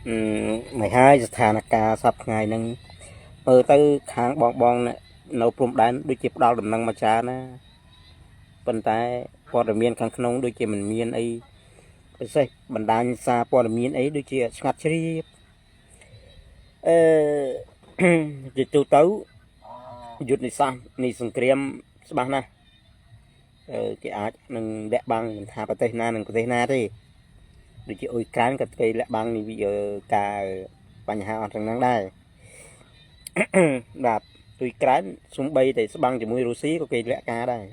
mày hai thà là ca sắp ngày nâng tới kháng bong nè nấu prum đán đôi chịp đau đầm năng mà cha nè bên tai pò đầm miên kháng nông đôi chịp mình miên ấy xây bản đàn xa pò đầm miên ấy đôi chịp ngặt chi chỉ tu tấu dụt này sang này sừng kem sắp nè cái áo nâng đẹp bằng thà bà tây na nâng tây na đi đôi chịp ôi cán cái cây lẹ bằng này bây giờ cả bánh hà trong nắng đây đạp tuy cái súng bay thì băng chỉ mũi Russia có cây lẹ cá đây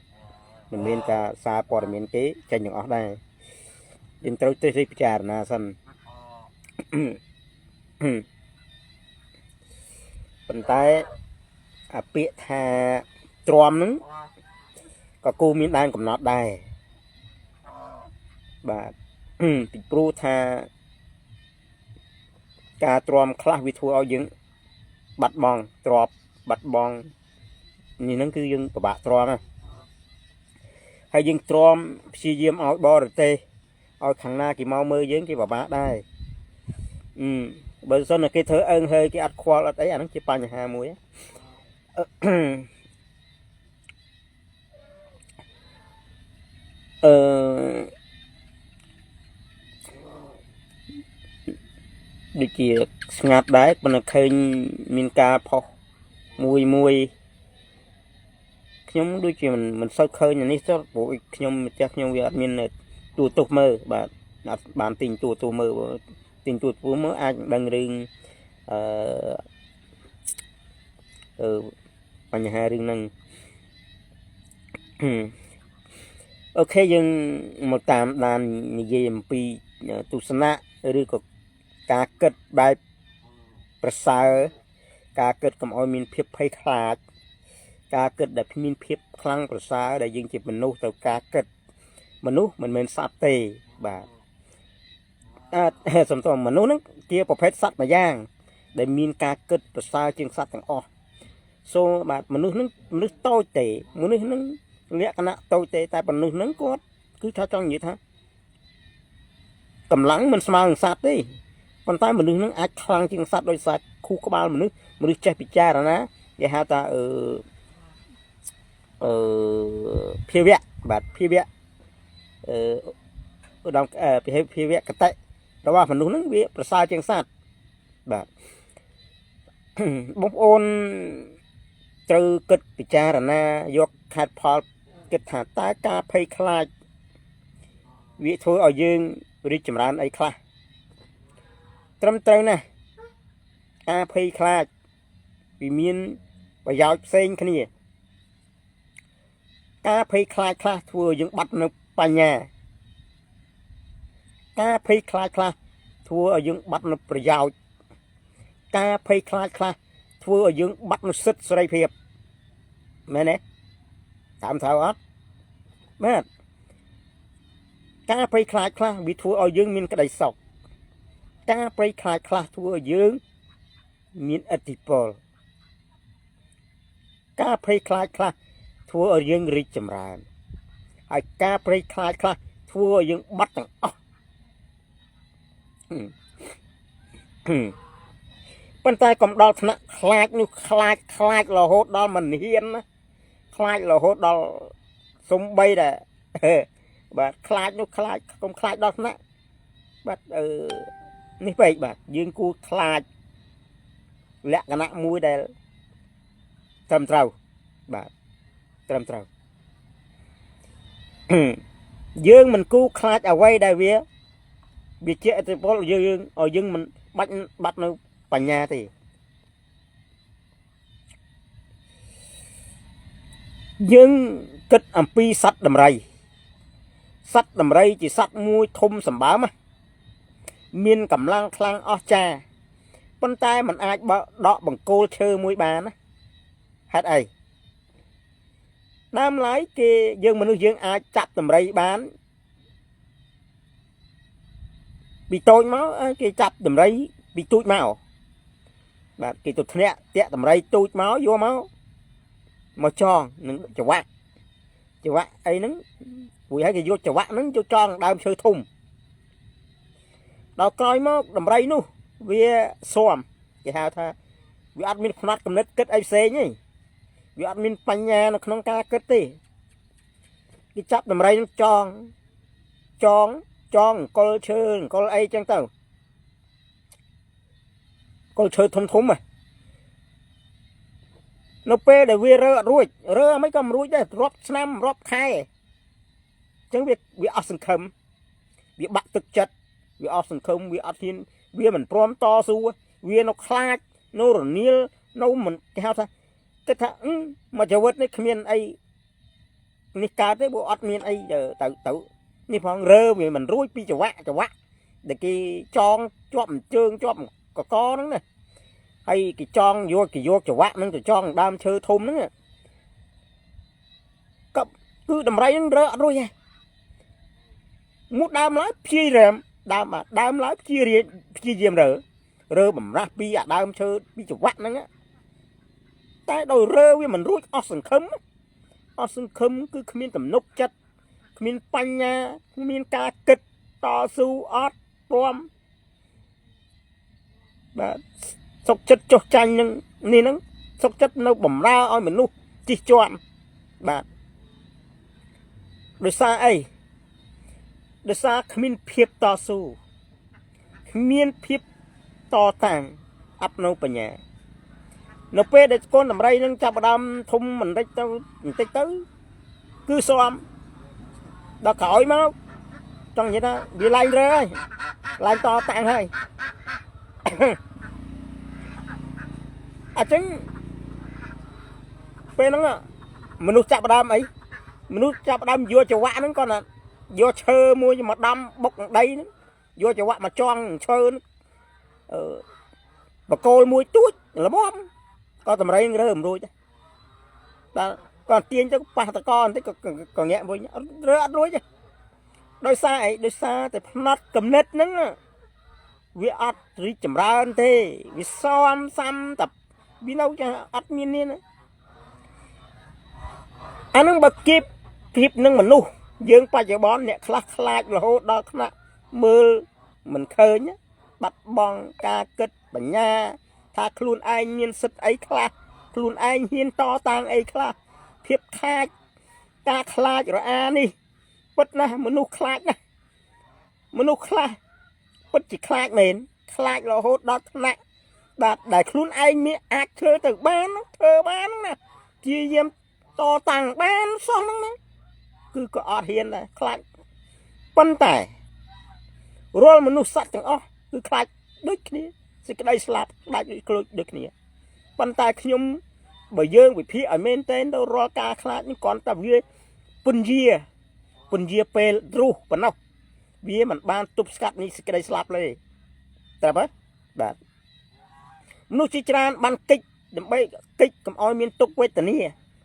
mình miền cả xa bò miền kế tranh những ở đây đến tới tới trà na sân phần tay bịa thà tròn nứng có cô miền đan cũng nọt đây và bị pro thà cả tròn class vi thua ao dựng bắt bong trọp bắt bong nhìn nó cứ dưng của bạn trọm à hay dưng trọm si diêm áo bò rồi tê áo thằng na thì mau mơ dướng cái bà bá đây bởi sao là cái thớ ơn hơi cái ắt khoa là đấy anh chỉ pan nhà hà muối đi kia ngạt đáy còn là khơi miền ca phò mùi nhóm đôi khi mình soi khơi nhà ní rất bụi nhóm chắc nhóm việt miền tụ tục mơ bạn tình tụ mơ tình tụ phú mơ ai đang rừng nhà hai rừng năng ok nhưng một tạm đàn gì mà pi tụ sana rồi có cá cất bài prasar cá cất cầm oi miền phiệp hay khát cá cất để miền phiệp khăng prasar để dừng chỉ mình nô tàu cá cất mình sát tê bà sầm sầm mình nô nó kia có phép sát mà giang để miền cá cất prasar chương sát thằng o so bà mình nước tôi tê mình nước lẽ cái nát tôi tê tại mình nước có cứ theo trong vậy thôi cầm lắng mình mang sát đi còn tay mình nước ác khăng chương sát đôi sát khu có bao mình nước che bị cha rồi nè vậy ha ta phía vẹt bạt phía vẹt đồng phía vẹt cái tay đó là mình nước vẹt prasa chương sát bạt bông ôn trừ kết bị cha rồi nè giọt hạt phật kết hạt tá ca phê khai vị thôi ở dương đi chìm ran ấy khai trâm trâu nè a phê khai vì miên và giáo sinh cái này ca phê khai thua những bắt nó pa nhà ca phê khai thua ở những bắt nó phải giáo ca phê khai thua ở những bắt nó sứt sợi phiệp mẹ nè tạm sao á mẹ cá phê khai bị thua ở dương miền cái đầy sọc cá phê khai thua ở dương miền atipol cá phê khai thua ở dương rì chầm ràn hay cá phê khai thua ở dương bắt thằng bên tay còn đo thằng khai là hốt đó mình hiên á khai là hốt đó súng bay đè bà khai không khai đó nè bà như vậy bà dương cu khai lẹ cái nặng mũi đây trầm trầu bà trầm trầu dương mình cu khai ở quay đây vía bị chết thì có dương ở dương mình bắt nó vào nhà thì dương kết âm pi sắt đầm rây chỉ sắt mui thum sầm bám á miên cầm lang khlang o cha bên tay mình ai đọ bằng cô chơi mui bàn á hết ấy nam lái kia dương mình dương ai chặt đầm rây bán bị tôi máu cái chặt đầm rây bị tụt máu bạn cái tụt nhẹ tẹt đầm rây tụt máu vô máu mà cho nứng chả vạ ấy nứng vui hay cái vô chả vạ nứng cho cho đam chơi thùng đào coi máu đầm rây nu វាស៊ាំគេហៅថាវាអត់មានផ្នត់កំណត់គិតអីផ្សេងទេវាអត់មានបញ្ញានៅក្នុងការគិតទេគេចាប់ដំរីនឹងចងអង្គលឈើអង្គលអីចឹងទៅអង្គលឈើធំនៅពេលដែលវារើអត់រួចរើមិនក៏មិនរួចដែររាប់ឆ្នាំរាប់ខែអញ្ចឹងវាអស់សង្ឃឹមវាបាក់ទឹកចិត្តវាអស់សង្ឃឹមវាអត់ហ៊ានវាមិនព្រមតស៊ូវានៅខ្លាចនៅរនាលនៅមិនគេហៅថាគិតថាមកជីវិតនេះគ្មានអីនេះកើតទេបើអត់មានអីទៅនេះផងរើវាមិនរួចពីចង្វាក់ដែលគេចងជាប់ជើងជាប់កកហ្នឹងណាហើយគេចងយកចង្វាក់ហ្នឹងទៅចងដើមឈើធំហ្នឹងក៏គឺដំរីហ្នឹងរើអត់រួចទេមួយដើមឡើយព្យាយាមដើមឡើយព្យាយាមរើបំរាស់ពីអាដើមឈើពីចង្វាក់ហ្នឹងតែដោយរើវាមិនរួចអស់សង្ឃឹមគឺគ្មានទំនុកចិត្តគ្មានបញ្ញាគ្មានការគិតតស៊ូអត់ព្រមបាទសុខចិត្តចុះចាញ់នឹងនេះហ្នឹងសុខចិត្តនៅបំរើឲ្យមនុស្សជិះជាន់បាទដោយសារអីដោយសារគ្មានភាពតស៊ូគ្មានភាពតតាំងអត់នៅបញ្ញានៅពេលដែលកូនដំរីនឹងចាប់ផ្ដើមធំបន្តិចទៅគឺស៊ាំដល់ក្រោយមកចង់និយាយថាវាឡើងរើហើយឡើងតតាំងហើយអញ្ចឹងពេលហ្នឹងមនុស្សចាប់ផ្ដើមអីមនុស្សចាប់ផ្ដើមយកចង្វាក់ហ្នឹងគាត់ណាយកឈើមួយមកដំបុកដីហ្នឹងយកចង្វាក់មកចងឈើបកគោលមួយទូចល្មមក៏តម្រៃរើមិនរួចដែរបាទគាត់ទាញទៅប៉ះតកបន្តិចក៏ញាក់វិញរើអត់រួចទេដោយសារអីដោយសារតែផ្នត់កំណត់ហ្នឹងវាអត់រីកចម្រើនទេវាសាំតែវានៅចាអត់មាននេះណាអានឹងបើគៀបនឹងមនុស្សយើងបច្ចុប្បន្នអ្នកខ្លះខ្លាចរហូតដល់ថ្នាក់មើលមិនឃើញបាត់បង់ការគិតបញ្ញាថាខ្លួនឯងមានសិទ្ធអីខ្លះខ្លួនឯងហ៊ានតតាំងអីខ្លះភាពខ្លាចការខ្លាចរអានេះពិតណាស់មនុស្សខ្លាចណាស់មនុស្សខ្លះពិតជាខ្លាចមែនខ្លាចរហូតដល់ថ្នាក់បាទដែលខ្លួនឯងមានអាចធ្វើទៅបានធ្វើបានណាព្យាយាមតតាំងបានសោះហ្នឹងណាគឺក៏អត់ហ៊ានដែរខ្លាចប៉ុន្តែរាល់មនុស្សសត្វទាំងអស់គឺខ្លាចដូចគ្នាសេចក្តីស្លាប់ខ្លាចដូចគ្នាប៉ុន្តែខ្ញុំបើយើងវិភាគឲ្យមែនតែនទៅរាល់ការខ្លាចនេះគ្រាន់តែវាពន្យាពេលរស់ប៉ុណ្ណោះវាមិនបានទប់ស្កាត់នេះសេចក្តីស្លាប់ទេតែបាទមនុស្សជាច្រើនបានកិច្ចដើម្បីកិច្ចកុំឲ្យមានទុក្ខវេទនា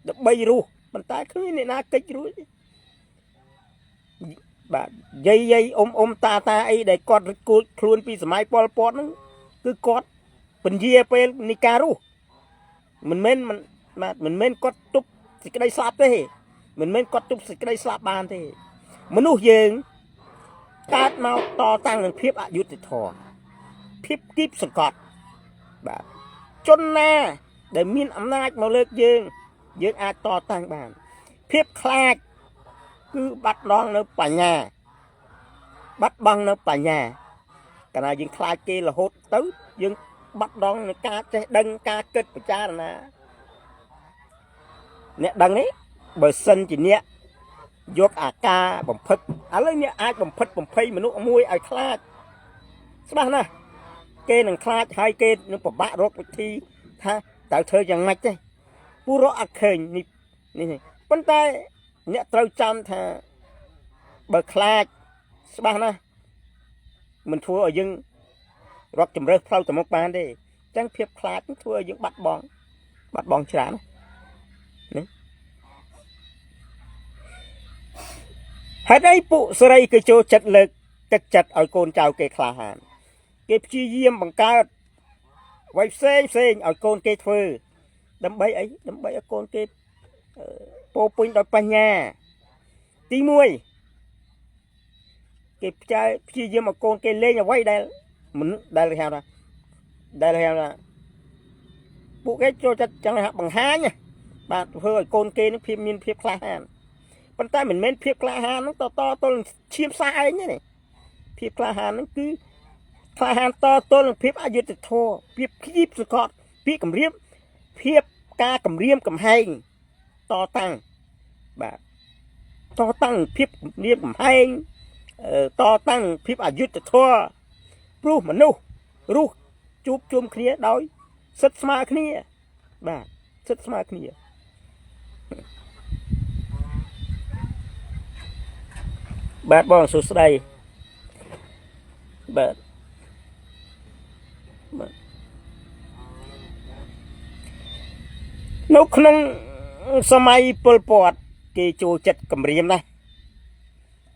ដើម្បីរស់ប៉ុន្តែគ្មានអ្នកណាកិច្ចរួចបាទយាយអ៊ំតាអីដែលគាត់គូចខ្លួនពីសម័យប៉ុលពតហ្នឹងគឺគាត់ពន្យាពេលនៃការរស់មិនមែនគាត់ទប់សេចក្តីស្លាប់ទេមិនមែនគាត់ទប់សេចក្តីស្លាប់បានទេមនុស្សយើងកើតមកតតាំងនឹងភាពអយុត្តិធម៌ភាពគៀបសង្កត់បាទជនណាដែលមានអំណាចមកលើកយើងអាចតតាំងបានភាពខ្លាចគឺបាត់បង់នៅបញ្ញាកាលណាយើងខ្លាចគេរហូតទៅយើងបាត់បង់នៅការចេះដឹងការគិតពិចារណាអ្នកដឹងនេះបើសិនជាអ្នកយកអាការបំផិតឥឡូវអ្នកអាចបំផិតបំភ័យមនុស្សមួយឲ្យខ្លាចច្បាស់ណាស់គេនឹងខ្លាចហើយគេនឹងពិបាករកវិធីថាតើធ្វើយ៉ាងម៉េចទេពូរកអត់ឃើញនេះប៉ុន្តែអ្នកត្រូវចាំថាបើខ្លាចច្បាស់ណាស់មិនធ្វើឲ្យយើងរកជំរើសផ្លូវទៅមុខបានទេអញ្ចឹងភាពខ្លាចធ្វើឲ្យយើងបាត់បង់ច្រើនណាហេតុអីពួកស្រីគេចូលចិត្តលើកទឹកចិត្តឲ្យកូនចៅគេក្លាហានគេព្យាយាមបង្កើតអ្វីផ្សេងឲ្យកូនគេធ្វើដើម្បីអីដើម្បីឲ្យកូនគេពោពេញដោយបញ្ញាទី1គេព្យាយាមឲ្យកូនគេលេងអ្វីដែលគេហៅថា đây là bộ cái cho chẳng hạn bằng hai nha bạn hơi côn kê nó phim miên phim kla hàn con tay mình men phim kla hàn nó to tôi chiêm sai nhé này phim kla hàn nó cứ kla hàn to tôi phim ai được thua phim kíp sự cọt phim cầm riếm phim ca cầm riêm cầm hành to tăng bạn to tăng phim riêm cầm hành to tăng phim ai được thua ru mà nu ru chụp chôm kia đói sứt smart kia bạn sứt smart kia bạn bong số đây bạn nó không samai Pol Pot cái chỗ chật cầm riêng này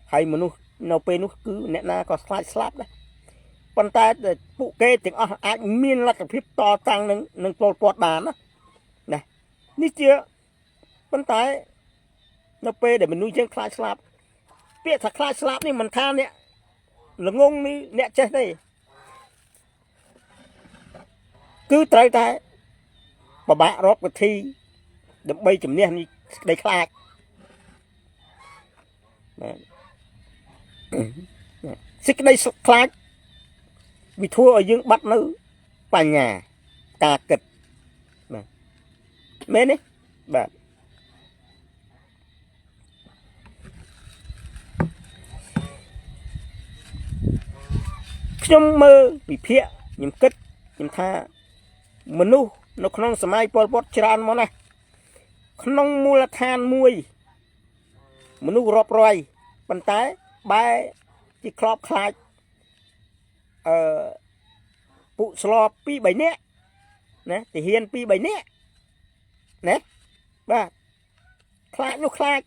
hay mà nó pe nó cứ nè na có slap đấy con ta phụ kê tiếng anh miên là cái phép to tăng nâng Pol Pot bàn đó này ní chưa con ta nó pe để mình nuôi chân khai slap biết thật khai slapนี่มันthan nè là ngông ní nè chết đây cứ tới ta bà bạ rót cái thi đừng bay chùm nè đây khai xích đây khai vì thua ở dương bắt nữ bà nhà cà kịch mến đấy bạn trong mơ bị phía nhưng kết nhưng tha mình nu nó không sớm Pol Pot tràn mà này không mua là than muôi mình nu rọp rồi bàn tay bay chỉ crop khai phụ slop pi bảy nè nè thì hiền pi bảy nè nè ba khai nó khai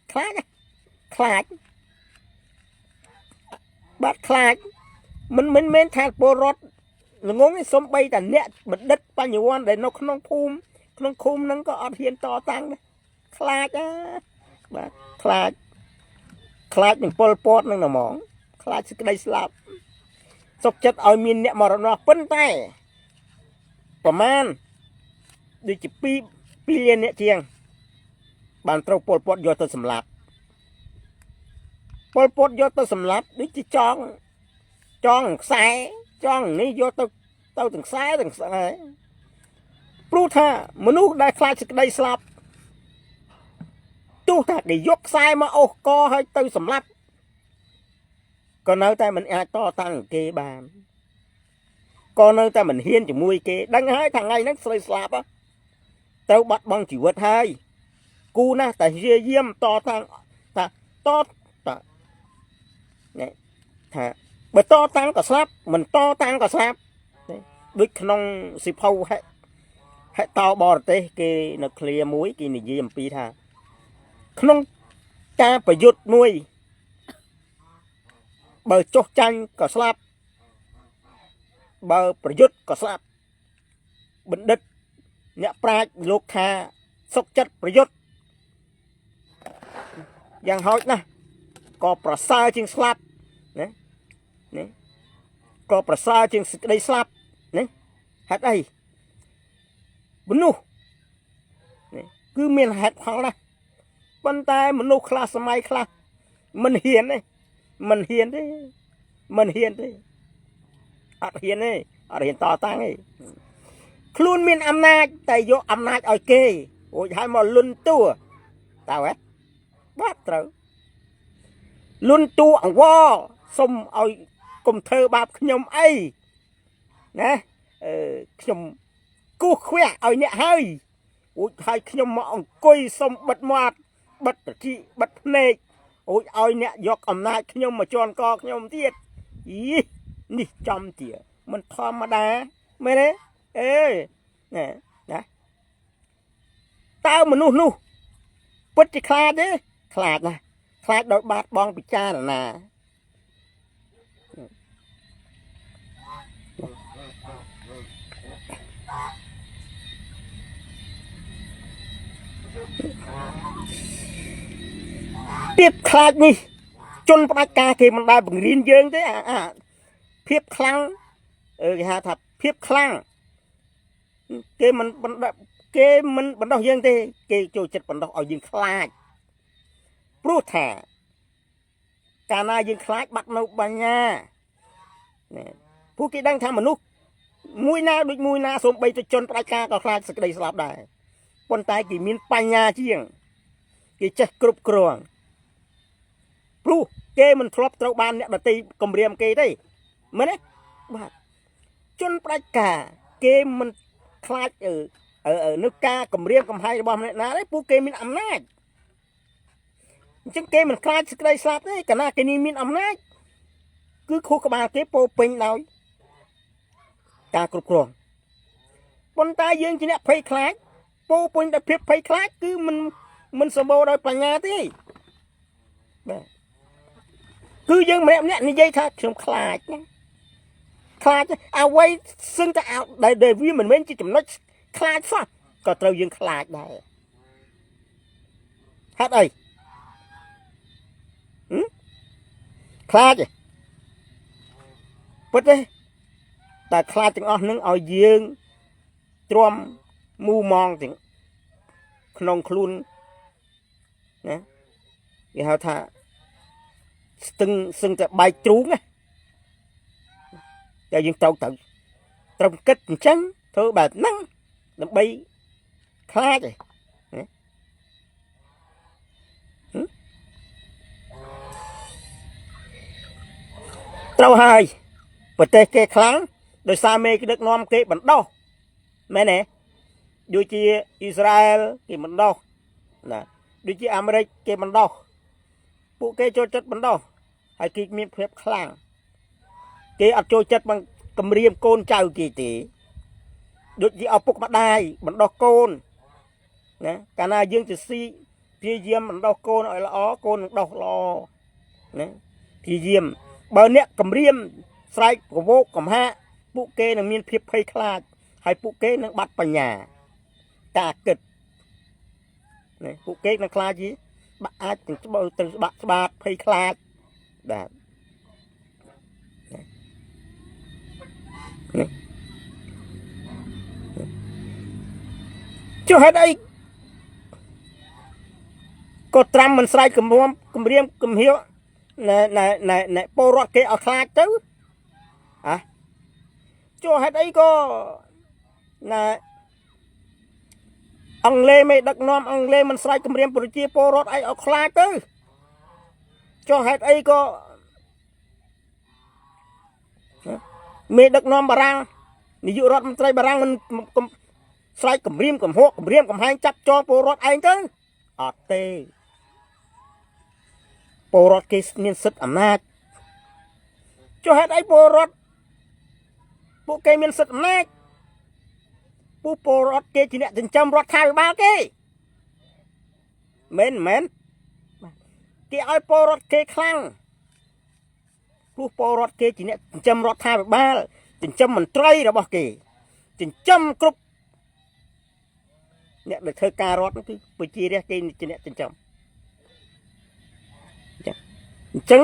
bắt khai mình thang porot là ngón cái sông bayแต่เนี่ยมันđất bao nhiêuวันđể nó không khum nó có ở hiền to tăng đấy khai á ba khai những Pol Pot nó mỏng khai cái đây slap sọc chất ở miền nè mà nó phân tayประมาณដូចជា2លានអ្នកជាងបានត្រូវPol Potយកទៅសម្លាប់Pol Potយកទៅសម្លាប់ដូចជាចង់ខ្សែចង់នេះយកទៅទាំងខ្សែព្រោះថាមនុស្សដែលខ្លាចសេចក្តីស្លាប់ទោះថាគេយកខ្សែមកអូសកឲ្យទៅសម្លាប់ក៏នៅតែមិនអាចតតាំងគេបានក៏នៅតែមិនហ៊ានជាមួយគេដឹងហើយថាថ្ងៃហ្នឹងស្រីស្លាប់ត្រូវបាត់បង់ជីវិតហើយគូណាស់តែព្យាយាមតតាំងថានេះថាបើតតាំងក៏ស្លាប់មិនតតាំងក៏ស្លាប់ដូចក្នុងសិភៅហេតបរទេសគេនៅឃ្លាមួយគេនិយាយអំពីថាក្នុងការប្រយុទ្ធមួយបើចុះចាញ់ក៏ស្លាប់បើប្រយុទ្ធក៏ស្លាប់បណ្ឌិតអ្នកប្រាជ្ញលោកថាសុខចិត្តប្រយុទ្ធយ៉ាងហោចណាស់ក៏ប្រសើរជាងស្លាប់ណាក៏ប្រសើរជាងសេចក្តីស្លាប់ណាហេតុអីមនុស្សគឺមានហេតុផលណាប៉ុន្តែមនុស្សខ្លះសម័យខ្លះមិនហ៊ានទេអត់ហ៊ានទេអត់ហ៊ានតតាំងទេខ្លួនមានអំណាចតែយកអំណាចឲ្យគេរួចហើយមកលុនតួតើហ៎បាទត្រូវលុនតួអង្វរសុំឲ្យកុំធ្វើបាបខ្ញុំអីណាខ្ញុំគោះខ្វះឲ្យអ្នកហើយរួចហើយខ្ញុំមកអង្គុយសុំបិទមាត់បិទត្រចៀកបិទភ្នែករួចឲ្យអ្នកយកអំណាចខ្ញុំមកជន់កខ្ញុំទៀតនេះចំទៀតមិនធម្មតាមែនទេណាតើមនុស្សនោះពិតជាខ្លាចទេខ្លាចណាស់ខ្លាចដោយបាត់បង់ពិចារណាភាពខ្លាចនេះជនផ្ដាច់ការគេមិនដែលបង្រៀនយើងទេភាពខ្លាំងគេហៅថាភាពខ្លាំង គេមិនបណ្ដោះគេមិនបណ្ដោះយើងទេគេចូលចិត្តបណ្ដោះឲ្យយើងខ្លាចព្រោះថាកាលណាយើងខ្លាចបាត់នៅបញ្ញាពួកគេដឹងថាមនុស្សមួយណាដូចមួយណាសូម្បីតែជនផ្ដាច់ការក៏ខ្លាចសេចក្តីស្លាប់ដែរប៉ុន្តែគេមានបញ្ញាជាងគេចេះគ្រប់គ្រងព្រោះគេមិនធ្លាប់ត្រូវបានអ្នកដទៃគំរាមគេទេមែនទេបាទជនផ្ដាច់ការគេមិនខ្លាចនៅការគំរាមកំហែងរបស់ម្នាក់ណាទេពួកគេមានអំណាចអញ្ចឹងគេមិនខ្លាចសេចក្តីស្លាប់ទេកាលណាគេមានអំណាចគឺខួរក្បាលគេពោពេញដោយការគ្រប់គ្រងប៉ុន្តែយើងជាអ្នកភ័យខ្លាចពោពេញដោយភាពភ័យខ្លាចគឺមិនសម្បូរដោយបញ្ញាទេបាទគឺយើងម្នាក់និយាយថាខ្ញុំខ្លាចណាខ្លាចអ្វីសឹងតែដែលវាមិនមែនជាចំណុចខ្លាចសោះក៏ត្រូវយើងខ្លាចដែរហេតុអីខ្លាចពិតទេតែខ្លាចទាំងអស់នឹងឲ្យយើងទ្រាំមូម៉ងទាំងក្នុងខ្លួនណាគេហៅថាស្ទឹងសឹងតែបែកជ្រូងណាតែយើងត្រូវគិតអញ្ចឹងធ្វើបែបហ្នឹងដើម្បីខ្លាចឯងត្រូវហើយប្រទេសគេខ្លាំងដោយសារមេដឹកនាំគេបណ្ដោះមែនទេដូចជាអ៊ីស្រាអែលគេបណ្ដោះណាដូចជាអាមេរិកគេបណ្ដោះពួកគេចូលចិត្តបណ្ដោះហើយគេមានភាពខ្លាំងគេអត់ចូលចិត្តbằngគម្រាមកូនចៅគេទេដូចជាឪពុកម្ដាយបណ្ដោះកូនណាកាលណាយើងទៅស៊ីព្យាយាមបណ្ដោះកូនឲ្យល្អកូននឹងដោះល្អណាព្យាយាមបើអ្នកគម្រាមស្រែកកវោកកំហាកពួកគេនឹងមានភាពភ័យខ្លាចហើយពួកគេនឹងបាត់បញ្ញាការគិតណាពួកគេនឹងខ្លាចយីបាក់អាចទៅស្បាតភ័យខ្លាចបាទចុះហេតុអីក៏ត្រាំមិនស្រែកគម្រាមគំហៀវណែពលរដ្ឋគេឲ្យខ្លាចទៅចុះហេតុអីក៏ណែអង់គ្លេសមេដឹកនាំអង់គ្លេសមិនស្រែកគម្រាមប្រជាពលរដ្ឋឲ្យខ្លាចទៅចុះហេតុអីក៏មេដឹកនាំបារាំងនាយករដ្ឋមន្ត្រីបារាំងមិនស្រែកគម្រាមកំហែងចាប់ចោលពលរដ្ឋឯងទៅអត់ទេពលរដ្ឋគេមានសិទ្ធិអំណាចចុះហេតុអីពលរដ្ឋពួកគេមានសិទ្ធិអំណាចពលរដ្ឋគេជាអ្នកចិញ្ចឹមរដ្ឋាភិបាលគេមែនគេឲ្យពលរដ្ឋគេខ្លាំងព្រោះពលរដ្ឋគេជាអ្នកចិញ្ចឹមរដ្ឋាភិបាលចិញ្ចឹមមន្ត្រីរបស់គេចិញ្ចឹមគ្រប់អ្នកដែលធ្វើការរដ្ឋគឺប្រជារាស្ត្រគេជាអ្នកចិញ្ចឹមអញ្ចឹង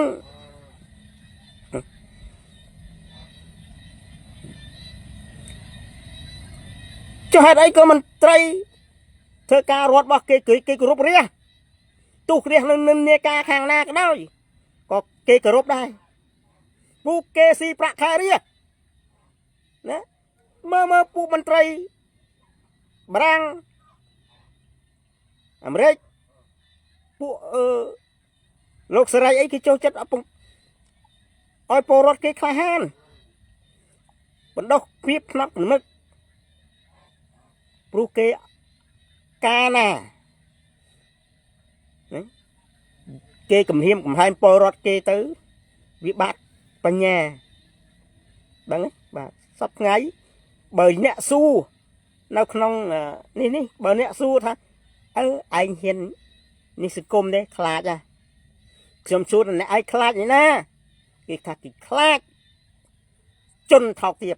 ចុះហេតុអីក៏មន្ត្រីធ្វើការរដ្ឋរបស់គេគោរពរាស្ត្រទោះរាស្ត្រនឹងនិន្នាការខាងណាក៏ដោយក៏គេគោរពដែរពួកគេស៊ីប្រាក់ខែរាស្ត្រណាមើលពួកមន្ត្រីបារាំងអាមេរិកពួកលោកសេរីអីគេចូលចិត្តឲ្យពលរដ្ឋគេក្លាហានបណ្ដោះភាពផ្នែកគំនិតព្រោះគេកាលណាគេគំរាមកំហែងពលរដ្ឋគេទៅវាបាត់បញ្ញាដឹងទេបាទសប្ថ្ងៃបើអ្នកស៊ូនៅក្នុងនេះបើអ្នកស៊ូថាឯងហ៊ាននេះសង្គមទេខ្លាចខ្ញុំសួរអ្នកឯងខ្លាចឯណាគេថាគេខ្លាចជនថោកទាប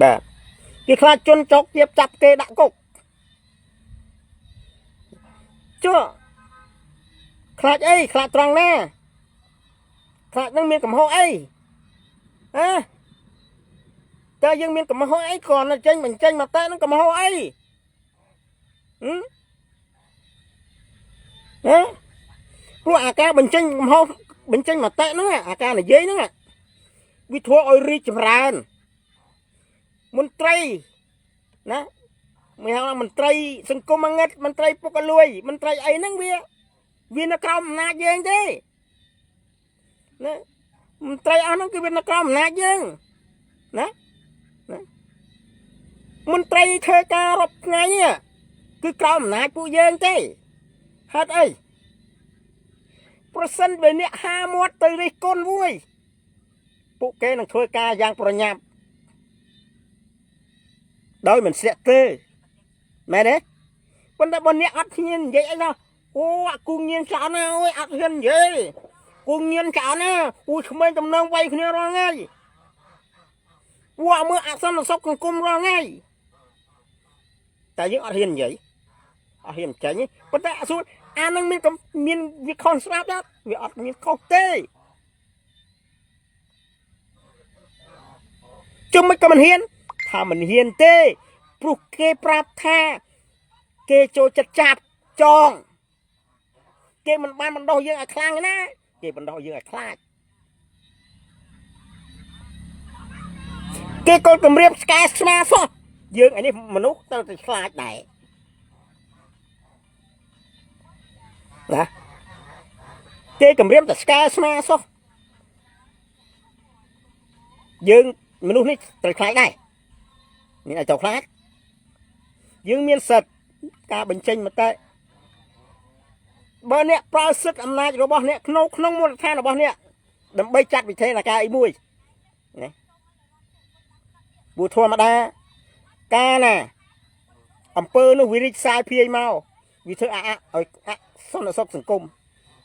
បាទគេខ្លាចជនចោកទាបចាប់គេដាក់គុកចុះខ្លាចអីខ្លាចត្រង់ណាខ្លាចនឹងមានកំហុសអី តែយើងមានកំហុសអីគ្រាន់តែចេញបញ្ចេញមកតែនឹងកំហុសអីព្រោះអាការបញ្ចេញកំហុសបញ្ចេញមកតែហ្នឹងអាការនិយាយហ្នឹងវាធ្វើឲ្យរីកចម្រើនមន្ត្រីណាមិនហៅមន្ត្រីសង្គមងឹតមន្ត្រីពុកលួយមន្ត្រីអីហ្នឹងវានៅក្រោមអំណាចយើងទេណាមន្ត្រីអស់ហ្នឹងគឺវានៅក្រោមអំណាចយើងណាមន្ត្រីធ្វើការរាប់ថ្ងៃគឺក្រោមអំណាចពួកយើងទេហេតុអីប្រសិនបើអ្នកហាមាត់ទៅរិះគន់មួយពួកគេនឹងធ្វើការយ៉ាងប្រញាប់ដោយមិនស្ទាក់ទេមែនទេប៉ុន្តែបើអ្នកអត់ហ៊ាននិយាយអីណាអូអាគូញៀនច្រើនណាអូយអត់ហ៊ាននិយាយគូញៀនច្រើនណាអូក្មេងតំណងវាយគ្នារាល់ថ្ងៃពួកមើលអសន្នសុខសង្គមរាល់ថ្ងៃតែយើងអត់ហ៊ាននិយាយអត់ហ៊ានចាញ់ប៉ុន្តែអសួរអានឹងមានវាខុសស្រាប់ដែរវាអត់មានខុសទេជុំមិនក៏មិនហ៊ានថាមិនហ៊ានទេព្រោះគេប្រាប់ថាគេចូលចិត្តចាប់ចងគេមិនបានបណ្ដោះយើងឲ្យខ្លាំងណាគេបណ្ដោះយើងឲ្យខ្លាចគេក៏គម្រាមស្កែស្មាសោះយើងឯនេះមនុស្សទៅតែខ្លាចដែរណាគេគម្រាមតែស្កែស្មាសោះយើងមនុស្សនេះត្រូវខ្លាចដែរមានឲ្យទៅខ្លាចយើងមានសិទ្ធិការបញ្ចេញមតិបើអ្នកប្រើសិទ្ធិអំណាចរបស់អ្នកក្នុងមូលដ្ឋានរបស់អ្នកដើម្បីចាត់វិធានការអីមួយណាព្រោះធម្មតាការណាអំពើនោះវារីកសាយភាយមកវាធ្វើឲ្យសន្តិសុខសង្គម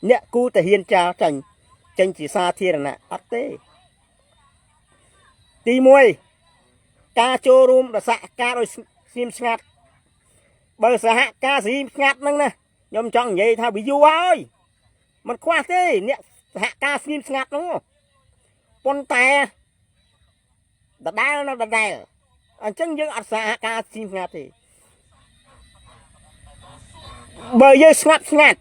អ្នកគូតែហ៊ានចាចេញជាសាធារណៈអត់ទេទី1ការចូលរួមរសការដោយស្ងៀមស្ងាត់បើសហការស្ងៀមស្ងាត់ហ្នឹងណាខ្ញុំចង់និយាយថាវាយូរហើយมันខ្វះទេអ្នកសហការស្ងៀមស្ងាត់ហ្នឹងប៉ុន្តែដដែលនៅដដែលអញ្ចឹងយើងអត់សហការស្ងៀមស្ងាត់ទេបើយើងស្ងាត់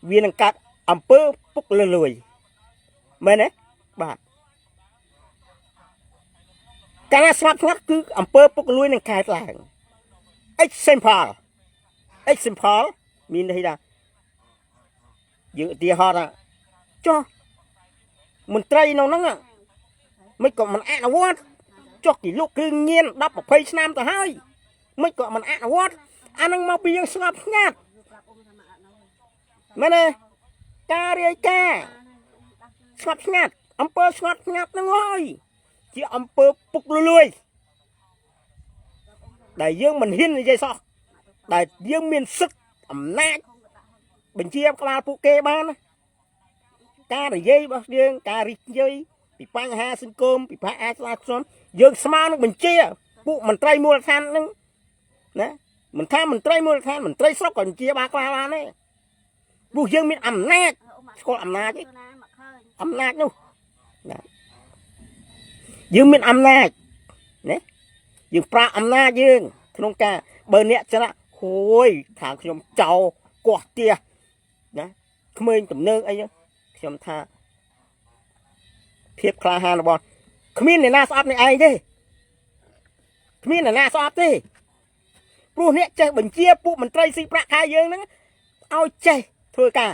វានឹងកាត់អំពើពុកលួយមែនទេបាទកាលណាស្ងាត់គឺអំពើពុកលួយនឹងកើតឡើង example មានន័យថាយើងឧទាហរណ៍ថាចុះមន្ត្រីនៅហ្នឹងមិនក៏មិនអនុវត្តចុះគេលុកគ្រឿងញៀន10 20ឆ្នាំទៅហើយមិនក៏មិនអនុវត្តអានឹងមកពីយើងស្ងប់ស្ងាត់មែនទេការរាយការណ៍ស្ងប់ស្ងាត់អំពើស្ងប់ស្ងាត់ហ្នឹងហើយជាអំពើពុកលួយដែលយើងមិនហ៊ាននិយាយសោះដែលយើងមានសិទ្ធិអំណាចបញ្ជាក្បាលពួកគេបានការនិយាយរបស់យើងការរិះគន់ពីបញ្ហាសង្គមពីបញ្ហាស្លាកស្នយើងស្មើនឹងបញ្ជាពួកមន្ត្រីមូលដ្ឋានហ្នឹងណាមិនថាមន្ត្រីមូលដ្ឋានមន្ត្រីស្រុកក៏បញ្ជាបានក្បាលបានដែរព្រោះយើងមានអំណាចស្គាល់អំណាចទេអំណាចនោះណាយើងមានអំណាចណាយើងប្រើអំណាចយើងក្នុងការបើអ្នកច្រាក់ហួយថាខ្ញុំចោលកោះទៀសណាក្មេងទំនើងអីខ្ញុំថាភាពក្លាហានរបស់គ្មានអ្នកណាស្អប់នេះឯងទេគ្មានអ្នកណាស្អប់ទេព្រោះអ្នកចេះបញ្ជាពួកមន្ត្រីស៊ីប្រាក់ខែយើងហ្នឹងឲ្យចេះធ្វើការ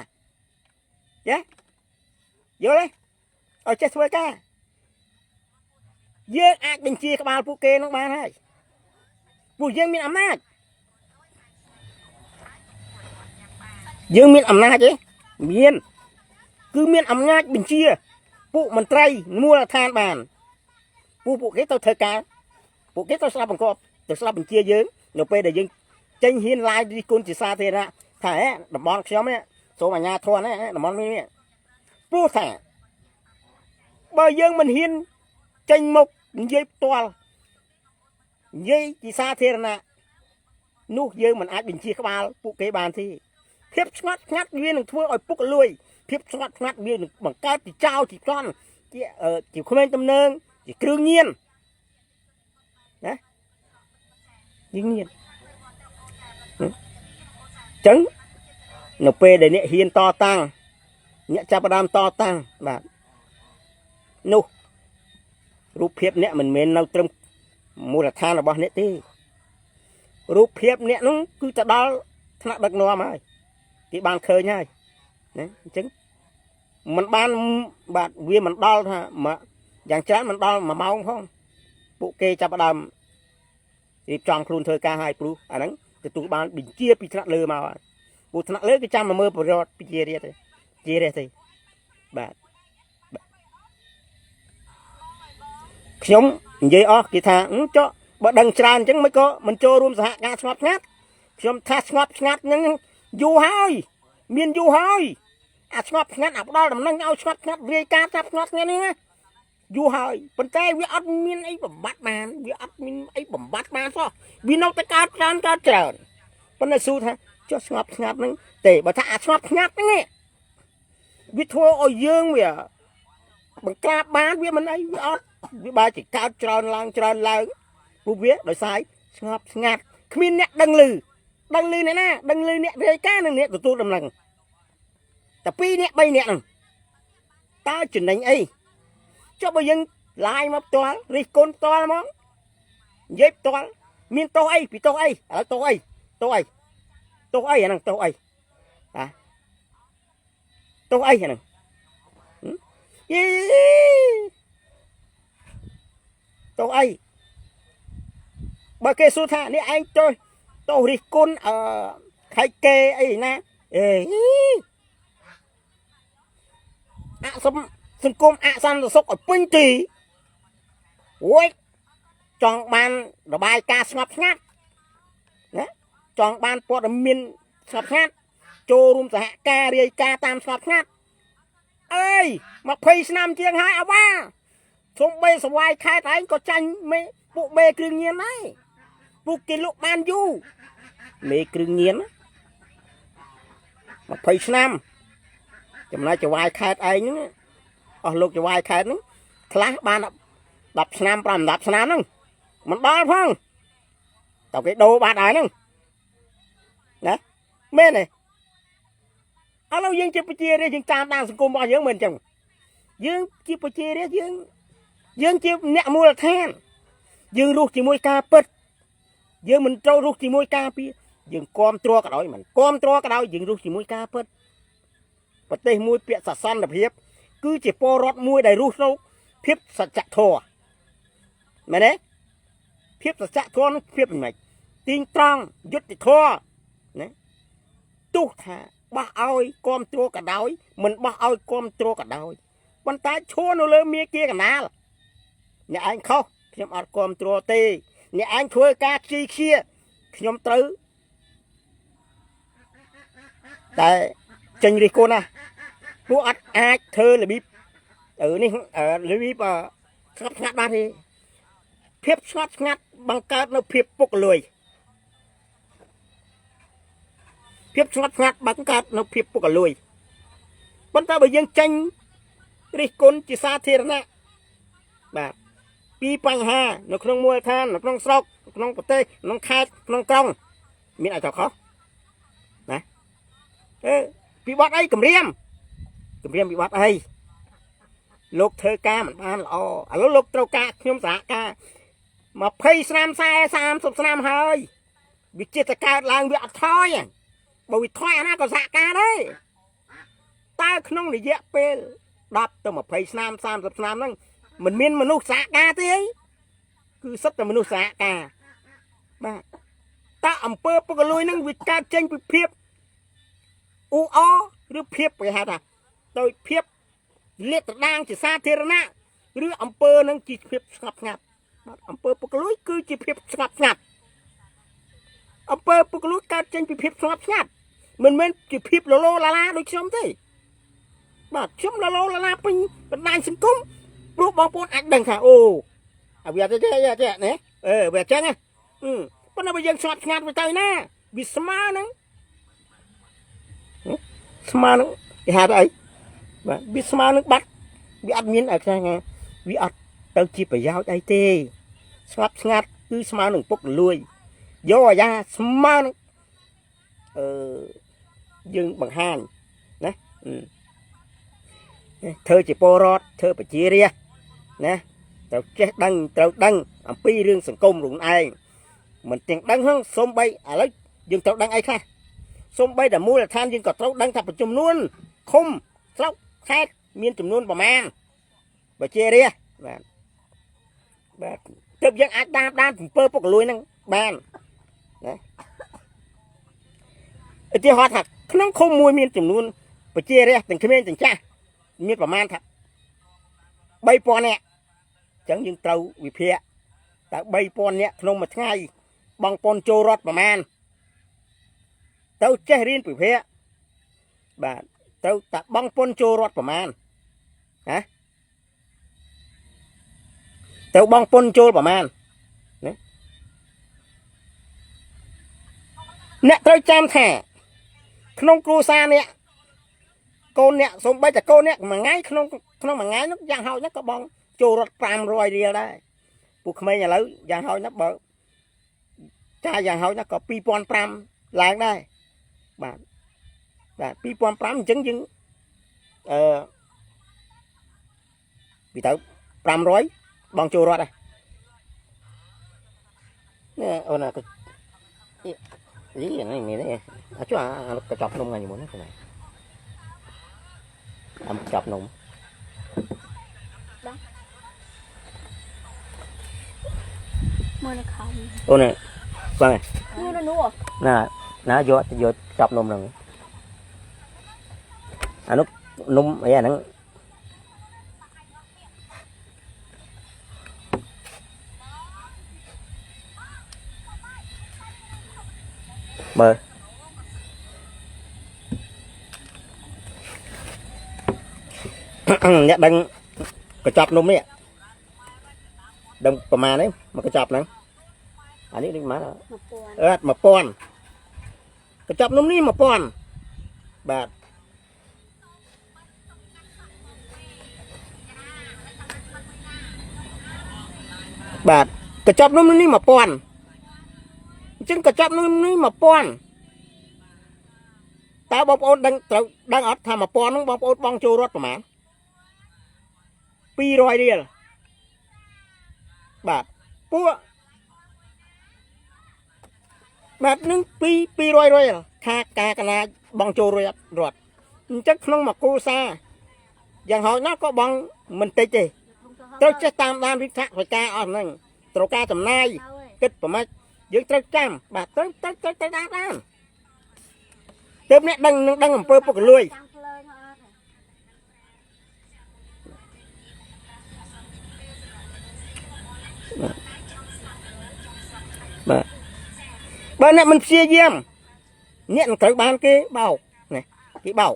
ចាយល់ទេឲ្យចេះធ្វើការយើងអាចបញ្ជាក្បាលពួកគេនឹងបានហើយព្រោះយើងមានអំណាចយើងមានអំណាចទេមានគឺមានអំណាចបញ្ជាពួកមន្ត្រីមូលដ្ឋានបានពួកគេទៅធ្វើការពួកគេទៅស្ដាប់បង្គាប់ទៅស្ដាប់បញ្ជាយើងនៅពេលដែលយើងចេញហ៊ានឡាយរីគុណជាសាធារណៈថាតំបន់ខ្ញុំនេះសូមអាជ្ញាធរណាតំបន់នេះព្រោះថាបើយើងមិនហ៊ានចេញមុខនិយាយផ្ទាល់និយាយជាសាធារណៈនោះយើងមិនអាចបញ្ជាក្បាលពួកគេបានទេភាពស្ងាត់ស្ងាត់វានឹងធ្វើឲ្យពុកលួយភាពស្ងាត់ស្ងាត់វានឹងបង្កើតជាចោលជាក្លន់ជាក្មេងទំនើង chỉ cứ nhiên đấy nhiên trứng nó p để nè hiên to tăng nhẹ cha đam to tăng bạn nu rúp hiệp nè mình men lâu trâm mua là than là bao nè tí rúp hiệp nè nó cứ ta đó thằng đặc nọ mà cái bàn khơi nhai đấy trứng mình ban bạn viên mình đo ha mà dạng chán mình đo mà mau không bộ kê cha đam thì trong khuôn thời ca hai pru anh ấy từ tụ ban bình chia bị thằng lơ mà bộ thằng lơ cái trăm mà mơ bờ bị chia ra thì bạn nhóm vậy cái thằng cho bạn đằng tràn chứ mới có mình cho luôn hạ ngã ngáp ngáp nhóm thắt ngáp nhưng du hơi miền du hơi ngáp ngáp ở đó làm năng ao ngáp về ca ngáp nghe nè du hơi bên tay với ăn miên ấy bẩm bát man với ăn miên ấy bẩm bát man sao vì nó tới cá trơn bên này su thà cho ngáp nè để bà thà ngáp nghe vì thua ôi dương vậy bằng cá bán với mình ấy với ba chỉ cao tròn lang vụ vía đổi sai ngáp miên nè đằng lư này nè đằng lư nè về cá nè tụi tôi đầm lần tập pi nè bay nè ta chuyển đánh ấy cho bây giờ lại mà toán đi con toán món dép toán miền tô ấy bị tô ấy ở tô ấy nè tô ấy à tô ấy nè tô ấy bà kê số thà này anh tôi tô đi con ở khai kê ấy nè sân côm san sốc ở pin tì ôi chọn ban là bài ca ngập ngát chọn ban po miên ngập ngát chô rum hạ ca riêng ca tam ngập ngát ơi mà phi nam chiêng hai à ba xong bê sờ vai khai thái có tranh mấy bộ bê cương nhiên đấy bộ kia lúc ban du mê cương nhiên mà phi nam chấm nói cho vai khai ai nữa lúc cho vai khai nữa class ban đập nam làm đập nam nữa mình đo không tao cái đồ ba đại nữa đấy mê này ở lâu dương chụp chia đi dương tam đang cùng bao nhiêu mình chồng dương chụp chia đi dương chụp nẹt mua là than dương ruột chỉ mua ca bứt dương mình trâu ruột chỉ mua ca pi dương com trua cả đôi mình com trua cả đôi dương ruột chỉ mua ca bứt và tây mua bịa sạt san là hiếp cứ chỉ po rót mua đầy ruột đâu hiếp sạt chặt thò mày đấy hiếp sạt chặt thò nó hiếp mình tinh trăng dứt thì thò đấy tu thà ba ơi com trua cả đôi mình ba ơi com trua cả đôi con ta chua nó lên mía kia cả ná nhà anh không nhom ăn com trua tê nhà anh thuê cá chi kia nhom tứ tại trình đi cô nè bố ăn ai thơ là bíp ởនេះលីបស្ងាត់ស្ងាត់បានទេភាពស្ងាត់ស្ងាត់បង្កើតនៅភាពពុកលួយភាពស្ងាត់ស្ងាត់បង្កើតនៅភាពពុកលួយប៉ុន្តែបើយើងចាញ់រិះគន់ជាសាធារណៈបាទពីបញ្ហានៅក្នុងមូលដ្ឋាននៅក្នុងស្រុកក្នុងប្រទេសក្នុងខេត្តក្នុងក្រុងមានអីទៅខុសណាពីបាត់អីគម្រាមពីបាត់អីលោកធ្វើការមិនបានល្អឥឡូវលោកត្រូវការខ្ញុំសហការ20ឆ្នាំ30ឆ្នាំហើយវាចិត្តកើតឡើងវាអត់ថយបើវាថយអាណាក៏សហការដែរតើក្នុងរយៈពេល10ទៅ20ឆ្នាំ30ឆ្នាំហ្នឹងមិនមានមនុស្សសហការទេគឺសិតតែមនុស្សសហការបាទតើអំពើពុករលួយហ្នឹងវាកើតចេញពីភាពអ៊ូអឬភាពគេហៅថាទៅភាពលាតត្រដាងជាសាធារណៈឬអំពើនឹងជាភាពស្ងប់ស្ងាត់បាទអំពើពុករលួយគឺជាភាពស្ងប់ស្ងាត់អំពើពុករលួយកើតចេញពីភាពស្ងប់ស្ងាត់មិនមែនជាភាពលលឡាឡាដូចខ្ញុំទេបាទខ្ញុំលលឡាឡាពេញបណ្ដាញសង្គមព្រោះបងប្អូនអាចដឹងថាអូអាវាទេណាវាចឹងប៉ុន្តែបើយើងស្ងប់ស្ងាត់ទៅណាវាស្មើនឹងគេហៅអីបាទវាស្មើនឹងបាត់វាអត់មានអីខ្លាំងវាអត់ ទៅជាប្រយោជន៍អីទេស្ងប់ស្ងាត់គឺស្មើនឹងពុកលួយយកអាយ៉ាស្មើនឹងយើងបង្ហាញណាធ្វើជាពលរដ្ឋធ្វើប្រជារាស្ត្រណាត្រូវចេះដឹងត្រូវដឹងអំពីរឿងសង្គមខ្លួនឯងមិនទាំងដឹងហ្នឹងសូម្បីឥឡូវយើងត្រូវដឹងអីខ្លះសូម្បីតែមូលដ្ឋានយើងក៏ត្រូវដឹងថាចំនួនឃុំស្រុកខេត្តមានចំនួនប្រមាណប្រជារាស្ត្របាទទើបយើងអាចតាម7ពុកលួយហ្នឹងបានណាឧទាហរណ៍ថាក្នុងឃុំមួយមានចំនួនប្រជារាស្ត្រទាំងក្មេងទាំងចាស់មានប្រមាណថា3000នាក់អញ្ចឹងយើងត្រូវវិភាគតើ3000នាក់ក្នុងមួយថ្ងៃបងប្អូនចូលរដ្ឋប្រមាណទៅចេះរៀនវិភាគបាទទៅតាបងប្អូនចូលរដ្ឋប្រមាណណាទៅបងប្អូនចូលប្រមាណណាអ្នកត្រូវចាំថាក្នុងគ្រួសារនេះកូនអ្នកសូម្បីតែកូនអ្នកមួយថ្ងៃក្នុងមួយថ្ងៃនោះយ៉ាងហោចណាស់ក៏បងចូលរត់500រៀលដែរពួកក្មេងឥឡូវយ៉ាងហោចណាស់បើចាយយ៉ាងហោចណាស់ក៏2500ឡើងដែរបាទ2500អញ្ចឹងយើងពីទៅ500បងចូលរត់ដែរនេះអូនក៏នេះមានទេជួកញ្ចប់នំថ្ងៃមុនណាហ្នឹងអាកញ្ចប់នំមើលនៅខំអូនបងណាយកចប់នំហ្នឹងអានោះនំអីអាហ្នឹងមើលអ្នកដឹងកញ្ចប់នំនេះដឹងប្រមាណនេះមកកញ្ចប់ហ្នឹងអានេះដូចប្រមាណ1000កញ្ចប់នំនេះ1000បាទកញ្ចប់នំនេះ1000អញ្ចឹងកញ្ចប់នំនេះ1000តើបងប្អូនដឹងត្រូវដឹងអត់ថា1000ហ្នឹងបងប្អូនបងចូលរត់ប្រមាណ200រៀលបាទពួកបាទនឹង200រៀលថាការកណាបងចូលរត់អញ្ចឹងក្នុងមួយគ្រួសារយ៉ាងហោចណាស់ក៏បងមិនតិចទេត្រូវចេះតាមវិធានការអស់ហ្នឹងត្រូវការចំណាយគិតប្រមាណយើងត្រូវចាំបាទត្រូវតាមទើបអ្នកដឹងអំពើពុករលួយបាទបើអ្នកមិនព្យាយាមអ្នកនឹងត្រូវបានគេបោកណាគេបោក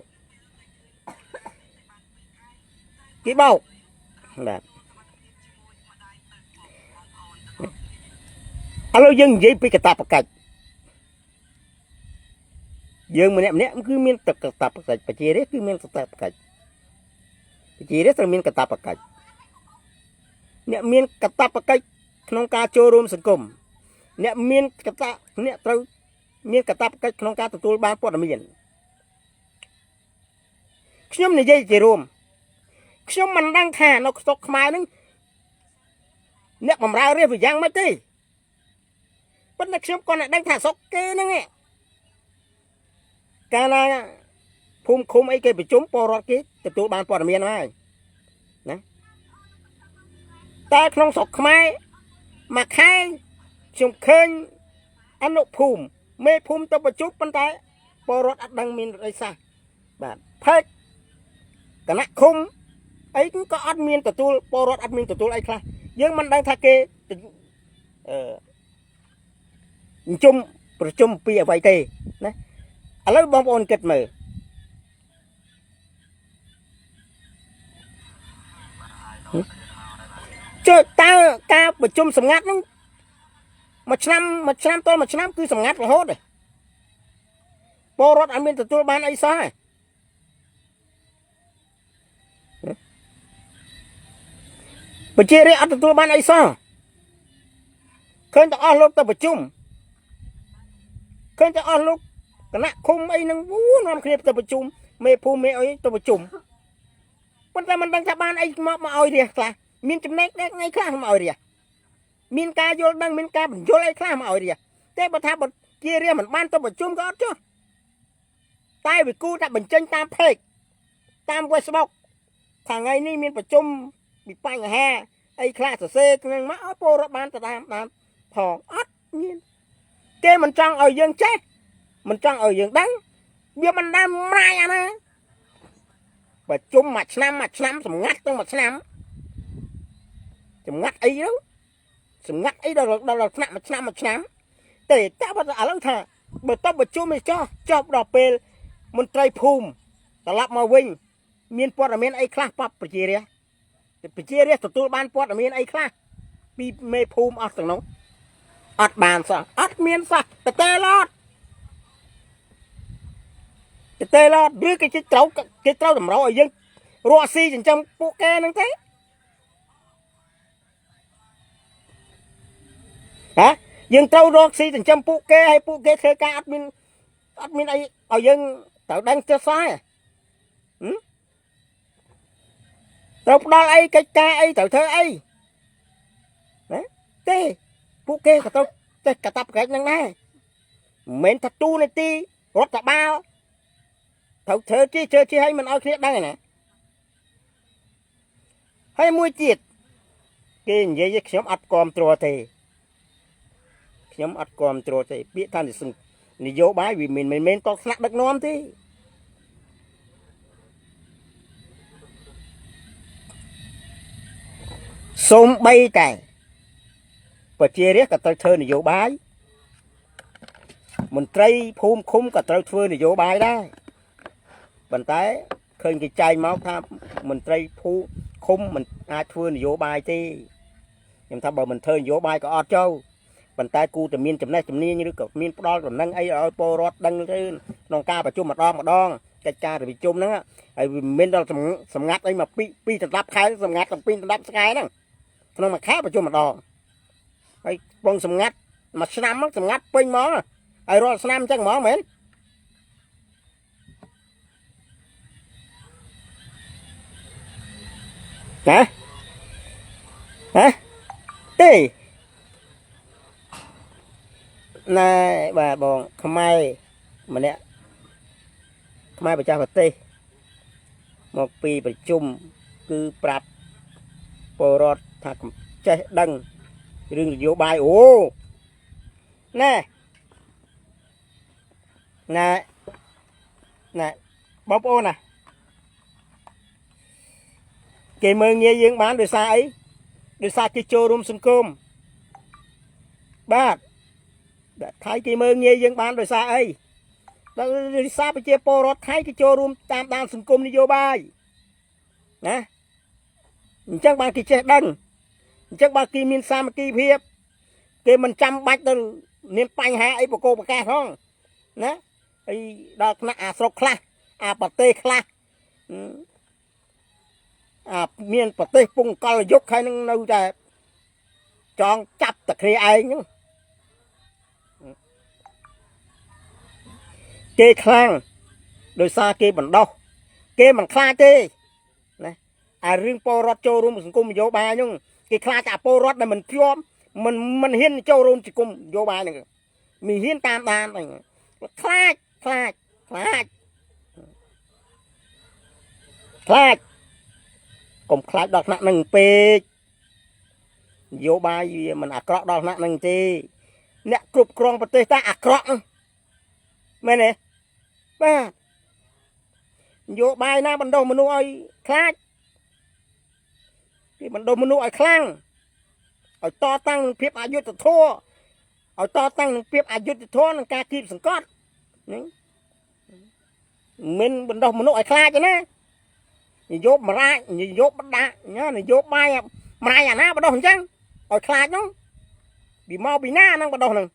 បាទឥឡូវយើងនិយាយពីកាតព្វកិច្ចយើងម្នាក់គឺមានកាតព្វកិច្ចប្រជារាស្ត្រគឺមានកាតព្វកិច្ចប្រជារាស្ត្រត្រូវមានកាតព្វកិច្ចអ្នកមានកាតព្វកិច្ចក្នុងការចូលរួមសង្គមអ្នកត្រូវមានកាតព្វកិច្ចក្នុងការទទួលបានព័ត៌មានខ្ញុំនិយាយជារួមខ្ញុំមិនដឹងថានៅស្រុកខ្មែរនឹងអ្នកបម្រើរាជវាយ៉ាងម៉េចទេប៉ុន្តែខ្ញុំគាត់តែដឹងថាស្រុកគេហ្នឹងកាលណាភូមិឃុំអីគេប្រជុំពលរដ្ឋគេទទួលបានព័ត៌មានហើយណាតែក្នុងស្រុកខ្មែរមួយខែខ្ញុំឃើញអនុភូមិមេភូមិទៅប្រជុំប៉ុន្តែពលរដ្ឋអត់ដឹងមានអីសោះបាទផែកគណៈឃុំអីក៏អត់មានទទួលពលរដ្ឋអត់មានទទួលអីខ្លះយើងមិនដឹងថាគេប្រជុំពីអ្វីទេណាឥឡូវបងប្អូនគិតមើលចុះតើការប្រជុំសម្ងាត់ហ្នឹងមួយឆ្នាំតមួយឆ្នាំគឺសម្ងាត់រហូតទេពលរដ្ឋអត់មានទទួលបានអីសោះទេ ប្រជារាស្ត្រអត់ទទួលបានអីសោះឃើញតែអស់លោកទៅប្រជុំឃើញតែអស់លោកគណៈឃុំអីហ្នឹងនាំគ្នាទៅប្រជុំមេភូមិមេអីទៅប្រជុំប៉ុន្តែមិនដឹងថាបានអីមកឲ្យរាជខ្លះមានចំណេះដែរថ្ងៃខ្លះមកឲ្យរាជមានការយល់ដឹងមានការបញ្យល់អីខ្លះមកឲ្យរាជតែបើថាជារាជមិនបានទៅប្រជុំក៏អត់ចុះតែវាគូថាបញ្ចេញតាមเพจតាម Facebook ខាងថ្ងៃនេះមានប្រជុំពីបញ្ហាអីខ្លះសរសេរហ្នឹងមកឲ្យពលរដ្ឋបានទៅតាមផងអត់មានគេមិនចង់ឲ្យយើងចេះមិនចង់ឲ្យយើងដឹងវាមិនដែលម៉ាយអាណាប្រជុំមួយឆ្នាំសម្ងាត់ទាំងមួយឆ្នាំសម្ងាត់អីទៅសម្ងាត់អីដល់ថ្នាក់មួយឆ្នាំតែបើឥឡូវថាបើតបប្រជុំនេះចប់ដល់ពេលមន្ត្រីភូមិត្រឡប់មកវិញមានព័ត៌មានអីខ្លះប៉បប្រជារាស្ត្រទទួលបានព័ត៌មានអីខ្លះពីមេភូមិអស់ទាំងនោះអត់បានសោះអត់មានសោះតែឡតឬគេត្រូវតម្រូវឲ្យយើងរកស៊ីចិញ្ចឹមពួកគេហ្នឹងទេហ៎យើងត្រូវរកស៊ីចិញ្ចឹមពួកគេឲ្យពួកគេធ្វើការអត់មានអីឲ្យយើងត្រូវដឹងចេះសោះត្រូវផ្ដល់អីកិច្ចការអីត្រូវធ្វើអីណាទេពួកគេក៏ត្រូវចេះកាតព្វកិច្ចហ្នឹងដែរមិនមែនថាទូនាទីរដ្ឋបាលត្រូវធ្វើជិះឲ្យមិនឲ្យគ្នាដឹងណាហើយមួយទៀតគេនិយាយខ្ញុំអត់គ្រប់គ្រងទេពាក្យថានយោបាយវាមិនមែនតថ្នាក់ដឹកនាំទេសូម្បីតែប្រជារាស្ត្រក៏ត្រូវធ្វើនយោបាយមន្ត្រីភូមិឃុំក៏ត្រូវធ្វើនយោបាយដែរប៉ុន្តែឃើញគេចែងមកថាមន្ត្រីភូមិឃុំមិនអាចធ្វើនយោបាយទេខ្ញុំថាបើមិនធ្វើនយោបាយក៏អត់ចូលប៉ុន្តែគូតែមានចំណេះជំនាញឬក៏មានផ្ដល់ដំណឹងអីឲ្យពលរដ្ឋដឹងទៅក្នុងការប្រជុំម្ដងកិច្ចការប្រជុំហ្នឹងហើយវាមិនដល់សម្ងាត់អីមកពី10ខែសម្ងាត់ទាំង2 10ខែហ្នឹងក្នុងមួយខែប្រជុំម្ដងហើយបងសម្ងាត់មួយឆ្នាំហ្នឹងសម្ងាត់ពេញហ្មងហើយរាល់ឆ្នាំអញ្ចឹងហ្មងមែនណាទេណែបាទបងខ្មែរម្នាក់ខ្មែរប្រចាំប្រទេសមកពីប្រជុំគឺប្រាប់ពលរដ្ឋថាចេះដឹងរឿងនយោបាយអូណែបងប្អូនណាគេមើលងាយយើងបានដោយសារអីដោយសារគេចូលរួមសង្គមបាទថៃគេមើលងាយយើងបានដោយសារអីដោយសារប្រជាពលរដ្ឋថៃគេចូលរួមតាមដានសង្គមនយោបាយណាអញ្ចឹងបានគេចេះដឹងអញ្ចឹងបើគេមានសាមគ្គីភាពគេមិនចាំបាច់ទៅមានបញ្ហាអីបកបកាសផងណាហើយដល់ថ្នាក់អាស្រុកខ្លះអាប្រទេសខ្លះមានប្រទេសពងកលយុគហើយនឹងនៅតែចងចាប់តែគ្នាឯងហ្នឹងគេខ្លាំងដោយសារគេបណ្ដោះគេមិនខ្លាចទេណាអារឿងពលរដ្ឋចូលរួមសង្គមនយោបាយហ្នឹងគេខ្លាចតែពលរដ្ឋដែលមិនជាប់មិនហ៊ានចូលរួមសង្គមនយោបាយហ្នឹងមានហ៊ានតាមដានហ្នឹងខ្លាចកុំខ្លាចដល់ថ្នាក់ហ្នឹងពេកនយោបាយវាមិនអាក្រក់ដល់ថ្នាក់ហ្នឹងទេអ្នកគ្រប់គ្រងប្រទេសតែអាក្រក់មែនទេបាទនយោបាយណាបណ្ដុះមនុស្សឲ្យខ្លាចគេបណ្ដុះមនុស្សឲ្យខ្លាំងឲ្យតតាំងនឹងភាពអយុត្តិធម៌ឲ្យតតាំងនឹងភាពអយុត្តិធម៌នឹងការគៀបសង្កត់ហ្នឹងមិនបណ្ដុះមនុស្សឲ្យខ្លាចទេណានយោបាយនយោបាយនយោបាយម្រាយអាណាបណ្ដុះអញ្ចឹងឲ្យខ្លាចហ្នឹងពីមកពីណាហ្នឹងបណ្ដុះហ្នឹង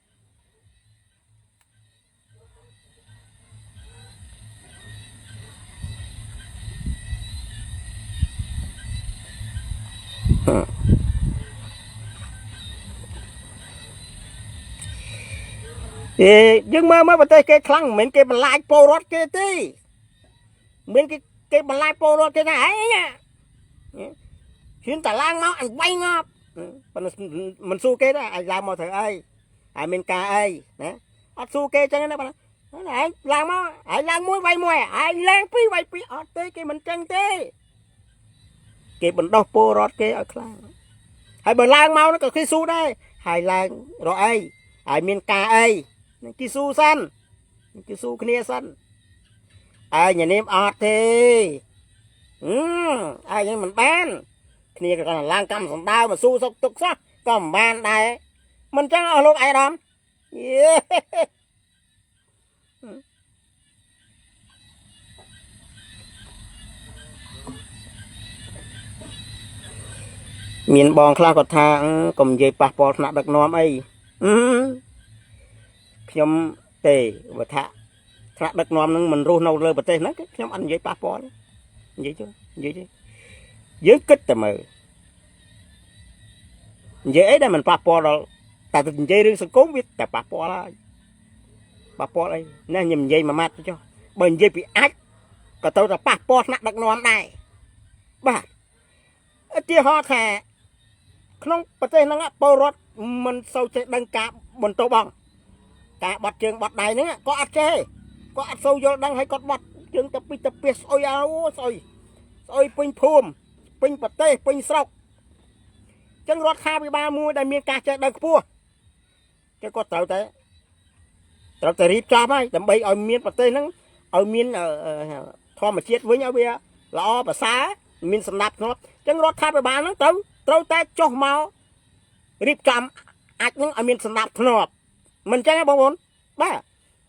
យើងមើលប្រទេសគេខ្លាំងមិនមែនគេបន្លាចពលរដ្ឋគេទេមិនគេបន្លាចពលរដ្ឋគេថាអីហ៊ានតែឡើងមកអញវាយងាប់ប៉ុន្តែមិនស៊ូគេទេអាចឡើងមកធ្វើអីហើយមានការអីណាអត់ស៊ូគេចឹងណាបងឯងឡើងមកហើយឡើងមួយវាយមួយហើយឡើងពីរវាយពីរអត់ទេគេមិនចឹងទេគេបណ្ដោះពលរដ្ឋគេឲ្យខ្លាំងហើយបើឡើងមកក៏គេស៊ូដែរហើយឡើងរកអីហើយមានការអីគេស៊ូសិនគេស៊ូគ្នាសិនឯងញ៉ាំអត់ទេឯងមិនបានគ្នាក៏ឡើងកម្មសម្ដៅមកស៊ូសុកទុកសោះក៏មិនបានដែរមិនចឹងអស់លោកអាយដាមមានបងខ្លះគាត់ថាកុំនិយាយប៉ះពាល់ថ្នាក់ដឹកនាំអីខ្ញុំទេបើថាថ្នាក់ដឹកនាំនឹងមិនរស់នៅលើប្រទេសហ្នឹងខ្ញុំអត់និយាយប៉ះពាល់និយាយទេយើងគិតតែមើលនិយាយអីដែលមិនប៉ះពាល់ដល់តែនិយាយរឿងសង្គមវាតែប៉ះពាល់ហើយប៉ះពាល់អីណាខ្ញុំនិយាយមួយម៉ាត់ចុះបើនិយាយពីអាចក៏ទៅតែប៉ះពាល់ថ្នាក់ដឹកនាំដែរបាទឧទាហរណ៍ថាក្នុងប្រទេសហ្នឹងពលរដ្ឋមិនសូវចេះដឹងការបន្ទោបងការបត់ជើងបត់ដៃហ្នឹងក៏អត់ចេះក៏អត់សូវយល់ដឹងឲ្យគាត់បត់ជើងទៅពីទៅពីស្អុយស្អុយពេញភូមិពេញប្រទេសពេញស្រុកចឹងរដ្ឋាភិបាលមួយដែលមានការចេះដឹងខ្ពស់ចឹងគាត់ត្រូវតែរៀបចំហើយដើម្បីឲ្យមានប្រទេសហ្នឹងឲ្យមានធម្មជាតិវិញឲ្យវាល្អប្រសើរមានសម្ដាប់ធ្នាប់ចឹងរដ្ឋាភិបាលហ្នឹងត្រូវតែចុះមករៀបចំអាចនឹងឲ្យមានសម្ដាប់ធ្នាប់មិនចឹងទេបងប្អូនបាទ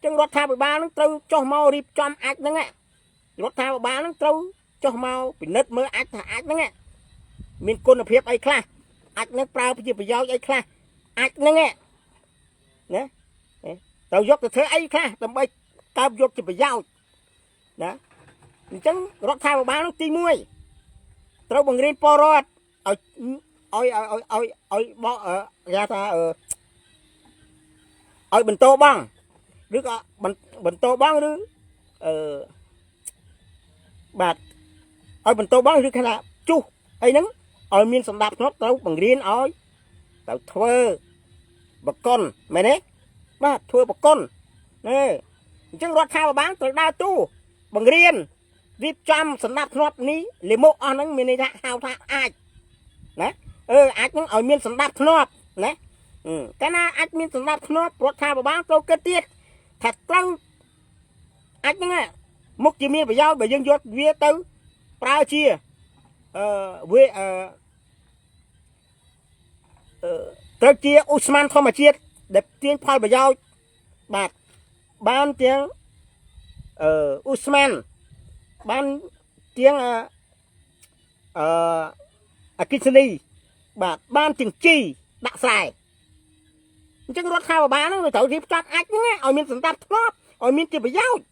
ចឹងរដ្ឋាភិបាលហ្នឹងត្រូវចុះមករៀបចំអាចហ្នឹងរដ្ឋាភិបាលហ្នឹងត្រូវចុះមកពិនិត្យមើលអាចថាអាចហ្នឹងមានគុណភាពអីខ្លះអាចនឹងប្រើជាប្រយោជន៍អីខ្លះអាចហ្នឹងណាត្រូវយកទៅធ្វើអីខ្លះដើម្បីកើបយកជាប្រយោជន៍ណាអញ្ចឹងរដ្ឋាភិបាលហ្នឹងទី1ត្រូវបង្រៀនពលរដ្ឋឲ្យបកគេថាឲ្យបន្តបងឬក៏បន្តបងឬបាទឲ្យបន្តបងឬគេថាជុះអីហ្នឹងឲ្យមានសម្ដាប់ធ្នាប់ត្រូវបង្រៀនឲ្យត្រូវធ្វើបកុនមែនទេបាទធ្វើបកុនអញ្ចឹងរដ្ឋាភិបាលត្រូវដើរតួបង្រៀនរៀបចំសម្ដាប់ធ្នាប់នេះលិមុខអស់ហ្នឹងមានន័យថាហៅថាអាចណាអាចហ្នឹងឲ្យមានសម្ដាប់ធ្នាប់ណាកាលណាអាចមានសម្ដាប់ធ្នាប់រដ្ឋាភិបាលត្រូវគិតទៀតថាត្រូវអាចហ្នឹងមុខជាមានប្រយោជន៍បើយើងយកវាទៅប្រើជាវាត្រូវជាឧស្ម័នធម្មជាតិដែលទាញផលប្រយោជន៍បាទបានទាំងឧស្ម័នបានទាំងអគិសនីបាទបានទាំងជីដាក់ស្រែអញ្ចឹងរដ្ឋាភិបាលហ្នឹងត្រូវរៀបចំអាចហ្នឹងឲ្យមានសម្ដាប់ធ្នាប់ឲ្យមានជាប្រយោជន៍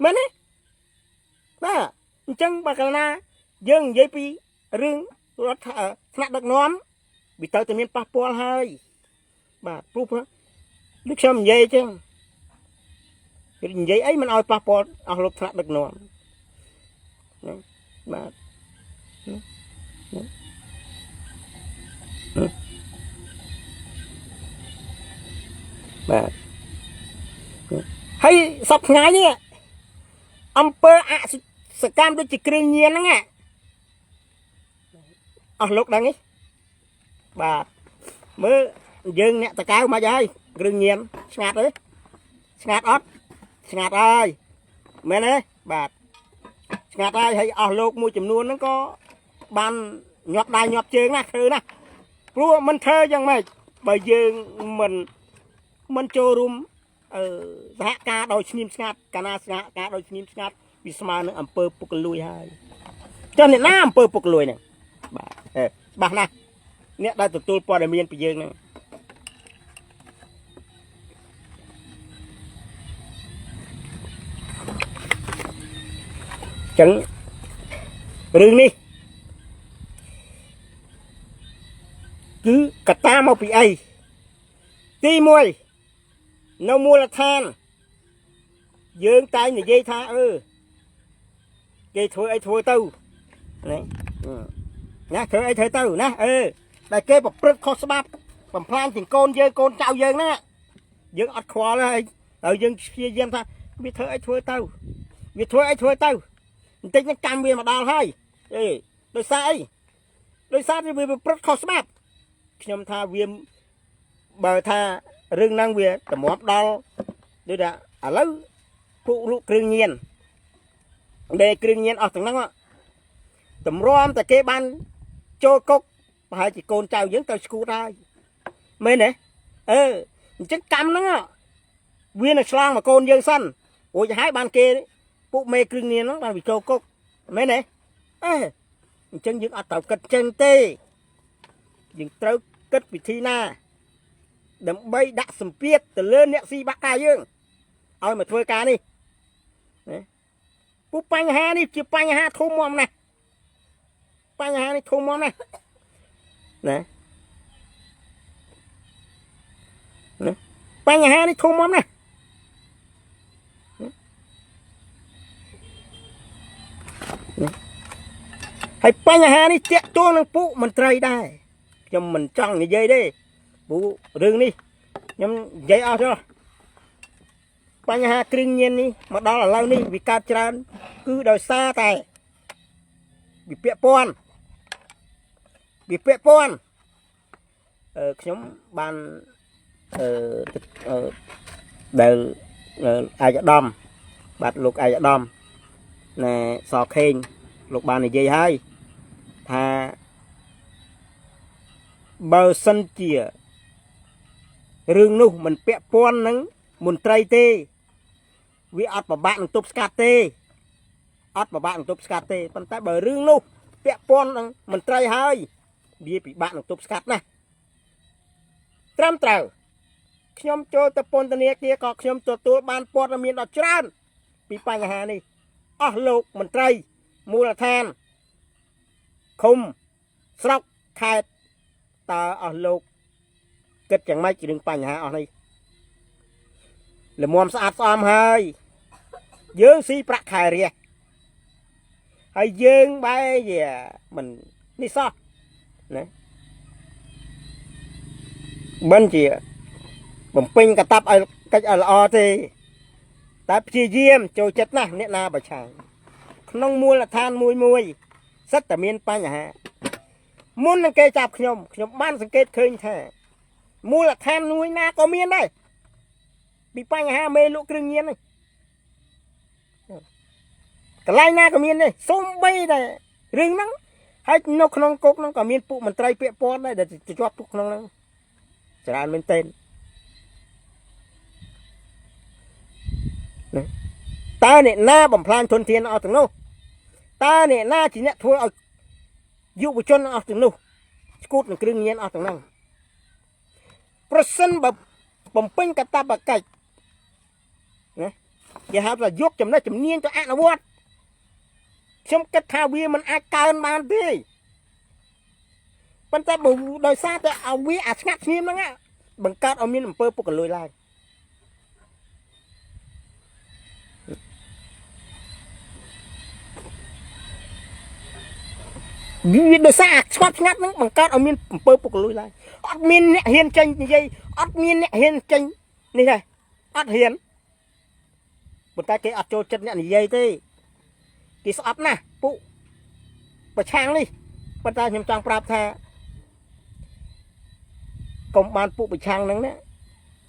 មែនទេបាទអញ្ចឹងបើកាលណាយើងនិយាយពីរឿងរដ្ឋថ្នាក់ដឹកនាំវាត្រូវតែមានប៉ះពាល់ហើយបាទព្រោះដូចខ្ញុំនិយាយអញ្ចឹងនិយាយអីមិនឲ្យប៉ះពាល់អស់លោកថ្នាក់ដឹកនាំបាទបាទហើយសប្តាហ៍ថ្ងៃនេះអង្គើអសកម្មដូចជាគ្រឿងញៀនហ្នឹងអស់លោកដឹងទេបាទមើលយើងអ្នកតកៅមកហើយគ្រឿងញៀនស្ងាត់ទេស្ងាត់អត់ស្ងាត់ហើយមែនទេបាទស្ងាត់ហើយអស់លោកមួយចំនួនហ្នឹងក៏បានញាប់ដៃញាប់ជើងណាធ្វើណាព្រោះមិនធ្វើយ៉ាងម៉េចបើយើងមិនចូលរួមសហការដោយឈ្នាមស្ងាត់កាលណាសហការដោយឈ្នាមស្ងាត់វាស្មើនឹងអំពើពុករលួយហើយចុះអ្នកណាអំពើពុករលួយហ្នឹងបាទច្បាស់ណាស់អ្នកដែលទទួលព័ត៌មានពីយើងហ្នឹងចឹងរឿងនេះគឺកត្តាមកពីអីទី1 nó mua là than dương tay này dây tha dây thôi tao này nè thôi ấy thôi tao nè đại kê bọc prất khó sắp bằng plan thì con trao dương nè dương ọt khoa là dương kia dương tha biết thôi ấy thôi tao biết thôi ấy thôi tao tính nó cam về mà đào hay đôi xa thì vì prất khó sắp nhom tha viêm bờ tha rừng năng về tầm móp đào đây đã à lâu phụ lụ krương nhiên để krương nhiên ở tầng năng tầm rom tại cái ban cho cốc hai chỉ con trao dưỡng tao sku ra mấy nè chắc cam nó viên là slang mà con dương xanh ôi hai ban kia phụ mê krương nhiên nó ban bị cho cốc mấy nè chân dưỡng ở tàu cật chân tê dưỡng trâu cất vị thi na đầm bay đã sầm piết từ lên nhẹ si bác ca dương ôi mà thôi ca đi phụ bánh ha đi chịu bánh ha thô mồm này bánh ha đi thô mồm này nè bánh ha đi thô mồm này hay bánh ha đi chết cho nó phụ mình trai đây cho mình trăng như dây đi phụ rừng đi nhưng dây ao cho bánh ha krinh nhiên đi mà đó là lâu đi vì cao tràn cứ đời xa tài bị bẹ pon nhóm ban đều ai dạ đom bạt lục ai dạ đom nè sò khen lục ban này dây hay thà bờ sân chìa rừng nu mình bẹ pon nắng muốn trai tê vì ọt mà bạn tục scat tê ọt mà bạn tục scat tê còn tại bờ rừng nu bẹ pon mình trai hơi vì bị bạn tục scat nè trăm trầu nhóm cho tập pon tania kia có nhóm cho tôi ban pon là miền đọt tràn bị bành hà này lục mình trai mua là than không sọc khai ta lục kết chẳng may chỉ đừng bành hà ở đây là mồm sạch xóm hơi dương si bạc khai rìa hay dương bay gì mình đi sao nè bên chị bấm pin cả tập ở cách ở lò thì tập chi diêm trôi chết nè nè na bà chàng nông mua là than mùi rất là miên pa nhà muốn là cây chạp nhom ban sang kết khơi thề mua là than nuôi na có miên đây bị pa nhà mê lũ krương nhiên này cái lai na có miên đây xôm bay này rừng nắng hay nó không cốc nó có miên phụ mình trai bẹ pon đây để cho phụ nó chả ăn bên tên ta nè na bẩm plan thuần thiên ở từng nô ta nè na chỉ nhận thua ở dụ của chân ở từng nô cút là krương nhiên ở từng năng person bẩm pin cả ta bạc cạch nè giờ hấp là dốt chấm nó chấm nhiên cho ăn nó buốt trong cái thao bia mình ai cao hơn bàn đi bên ta bù đời xa ta ao bia ngắt nghiêm lắm á bằng cát ao miên làm pơ bốc lùi lại vì đời xa ngắt lắm bằng cát ao miên làm pơ bốc lùi lại ớt miên nè hiên tranh như vậy ớt miên nè hiên tranh này này ớt hiên bên ta cái ớt trôi chân nè như vậy thế cái sọp nè phụ bà trang đi bà ta nhầm trang prap tha công ban phụ bà trang nắng nè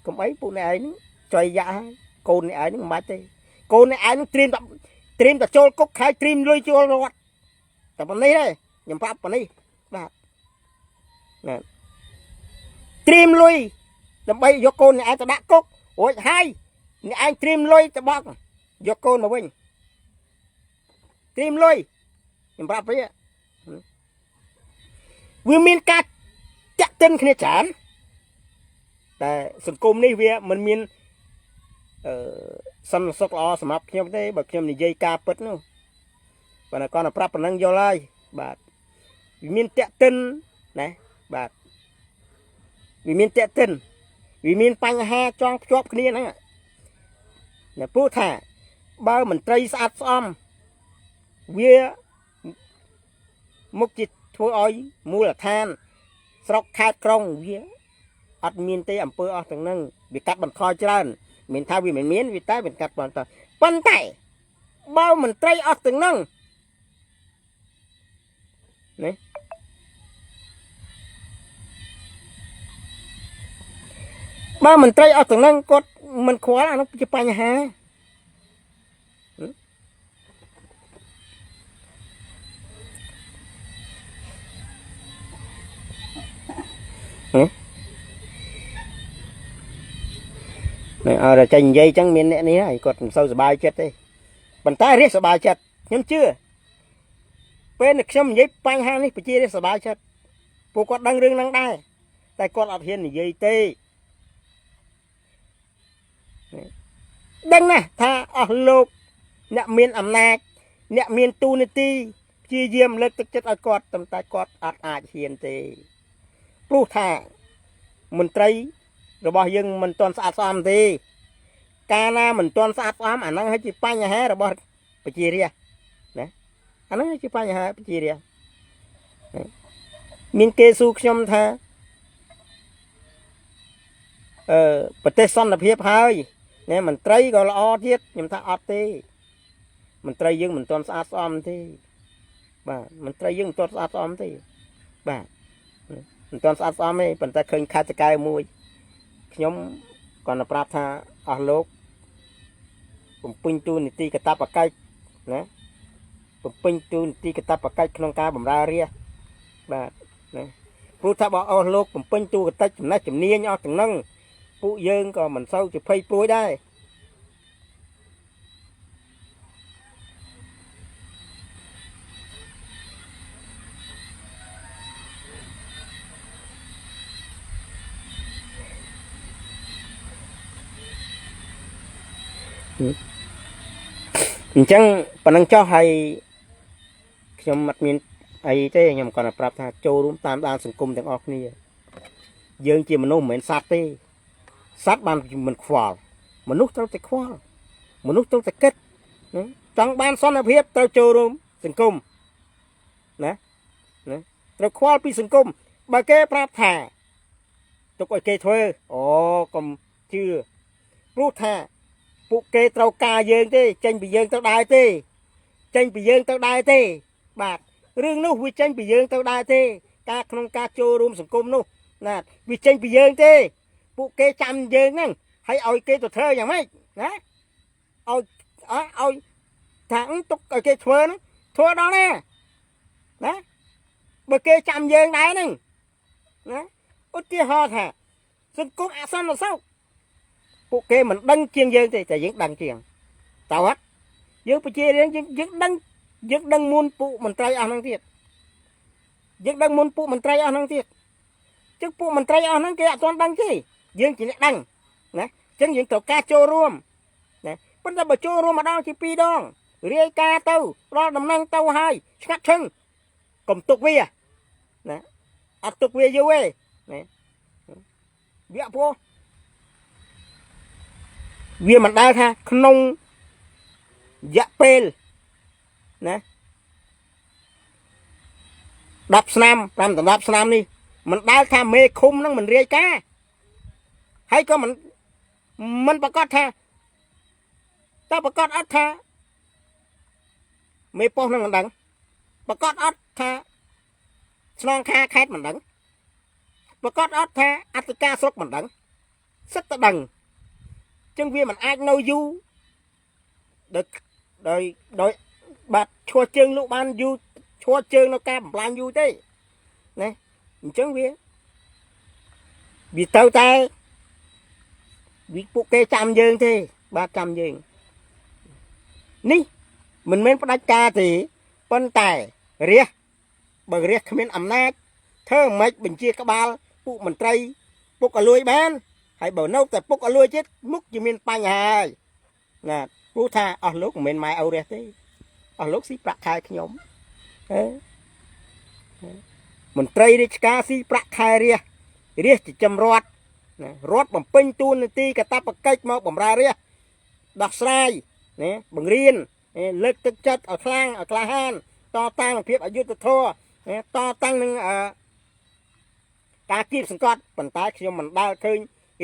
công ấy phụ này ấy trời dạ cô này ấy nó mát thế cô này ấy nó trim tập trôi cốc khai trim lôi cho lọt tập bên đây đây nhầm prap bên đây nè trim lôi làm bay do cô này ai ta đã cốc ôi hai này anh trim lôi ta bóc do cô mà bình tìm lôi nhưng bà phải vì mình cắt chắc chân khi chánแต่สังคมนี่เวียมันมีสำสกอสำหรับខ្ញុំទេបើខ្ញុំនិយាយការពិតនោះបើគាត់ប្រាប់ប៉ុណ្ណឹងយកឡើយបាទវាមានតាក់ទិនណាបាទវាមានតាក់ទិន vì miền bánh ha cho chóp kia nữa nè bố thà bao mình tây sát xóm vía mục chít thôi ơi mua là than sọc khát krong vía ọt miền tây ẩm pơ ọt từng nâng bị cắt bằng thoi trơn miền thao vì miền miến vì tái mình cắt bằng thoi phân tay bao mình tây ọt từng nâng này bao mình tây ọt từng nâng cốt mình khóa là nó chụp ảnh ha rồi tranh dây trắng miền này này còn sâu bài chết đi bàn tay riết bài chết nhưng chưa bên được xem dây bánh hang đi phải chia riết bài chết phụ con đang rương đang đai tại con ở hiền dây tê đăng nè tha ở lục nè miền ẩm nạc nè miền tu nê ti chia diêm lực tức chất ở con tầm tay con ở hiền tê phụ thà mình tây rồi bao nhiêu mình toàn sát xóm thì ca na mình toàn sát xóm ảnh năng hay chỉ pa nhà hé rồi bao phải chia riêng đấy ảnh năng hay chỉ pa nhà hé phải chia riêng miền kê su xem tha bật tê son là hiệp hơi nè mình tây gọi là o thiết nhưng ta ọt tê mình tây dương mình toàn sát xóm thì bà mình tây dương toàn sát xóm thì bà mình toàn sát xóm ấy bật ta khơi khai cái mùi nhóm còn là prap tha ở lốpผมពេញទូនីតិកតាបកិច្ចណាผมពេញទូនីតិកតាបកិច្ចក្នុងការបម្រើរាជបាទណាព្រោះថាបើអស់លោកผมពេញទូកតិចចំណេះជំនាញអស់ទាំងហ្នឹងពួកយើងក៏មិនសូវជាភ័យព្រួយដែរអញ្ចឹងប៉ុណ្ណឹងចុះហើយខ្ញុំអត់មានអីទេខ្ញុំគាត់ប្រាប់ថាចូលរួមតាមដានសង្គមទាំងអស់គ្នាយើងជាមនុស្សមិនមែនសត្វទេសត្វបានមិនខ្វល់មនុស្សត្រូវតែខ្វល់មនុស្សត្រូវតែគិតចង់បានសន្តិភាពត្រូវចូលរួមសង្គមណាត្រូវខ្វល់ពីសង្គមបើគេប្រាប់ថាទុកឲ្យគេធ្វើអូកុំជឿព្រោះថាពួកគេត្រូវការយើងទេចេញពីយើងទៅដែរទេចេញពីយើងទៅដែរទេបាទរឿងនោះវាចេញពីយើងទៅដែរទេការក្នុងការចូលរួមសង្គមនោះណាវាចេញពីយើងទេពួកគេចាំយើងហ្នឹងហើយឲ្យគេទៅធ្វើយ៉ាងម៉េចណាឲ្យថាទុកឲ្យគេធ្វើហ្នឹងធ្វើដល់ណាណាបើគេចាំយើងដែរហ្នឹងណាឧទាហរណ៍ថាសង្គមអសន្តិសុខពួកគេមិនដឹងជាងយើងទេតែយើងដឹងជាងតើអត់យើងប្រជារាស្ត្រយើងដឹងមុនពួកមន្ត្រីអស់ហ្នឹងទៀតយើងដឹងមុនពួកមន្ត្រីអស់ហ្នឹងទៀតចឹងពួកមន្ត្រីអស់ហ្នឹងគេអត់ទាន់ដឹងទេយើងជាអ្នកដឹងណាចឹងយើងត្រូវការចូលរួមណាប៉ុន្តែបើចូលរួមម្ដងជាពីរដងរាយការណ៍ទៅដល់ដំណឹងទៅហើយស្ងាត់ឈឹងកុំទុកវាណាអត់ទុកវាយូរទេណាវាព្រោះវាមិនដែលថាក្នុងរយៈពេលណា10ឆ្នាំ5 10ឆ្នាំនេះមិនដែលថាមេឃុំហ្នឹងមិនរាយការណ៍ហើយក៏មិនប្រកាសថាតើប្រកាសអត់ថាមេប៉ុស្តិ៍ហ្នឹងមិនដឹងប្រកាសអត់ថាស្នងការខេត្តមិនដឹងប្រកាសអត់ថាអធិការស្រុកមិនដឹងសិតតែដឹងចឹងវាមិនអាចនៅយូរដោយបាត់ឈួរជើងលោកបានយូរឈួរជើងនៅការបំផ្លាញយូរទេណាអញ្ចឹងវាទៅតែវាពួកគេចាំយើងទេបាទចាំយើងនេះមិនមែនផ្ដាច់ការទេប៉ុន្តែបើរាជគ្មានអំណាចធ្វើមិនបញ្ជាក្បាលពួកមន្ត្រីពុកអលួយបានហើយបើនៅតែពុកអលួយទៀតមុខជាមានបញ្ហាហើយណាព្រោះថាអស់លោកមិនមែនម៉ែអូរះទេអស់លោកស៊ីប្រាក់ខែខ្ញុំមន្ត្រីរាជការស៊ីប្រាក់ខែរាជចិញ្ចឹមរដ្ឋ รถបំពេញតួនាទីកតាបកិច្ចមកបំរើរាជដោះស្រាយណាបង្រៀនលើកទឹកចិត្តឲ្យខ្លាំងឲ្យក្លាហានតតាំងនឹងភាពអយុត្តិធម៌តតាំងនឹងការគៀបសង្កត់ប៉ុន្តែខ្ញុំមិនដែលឃើញ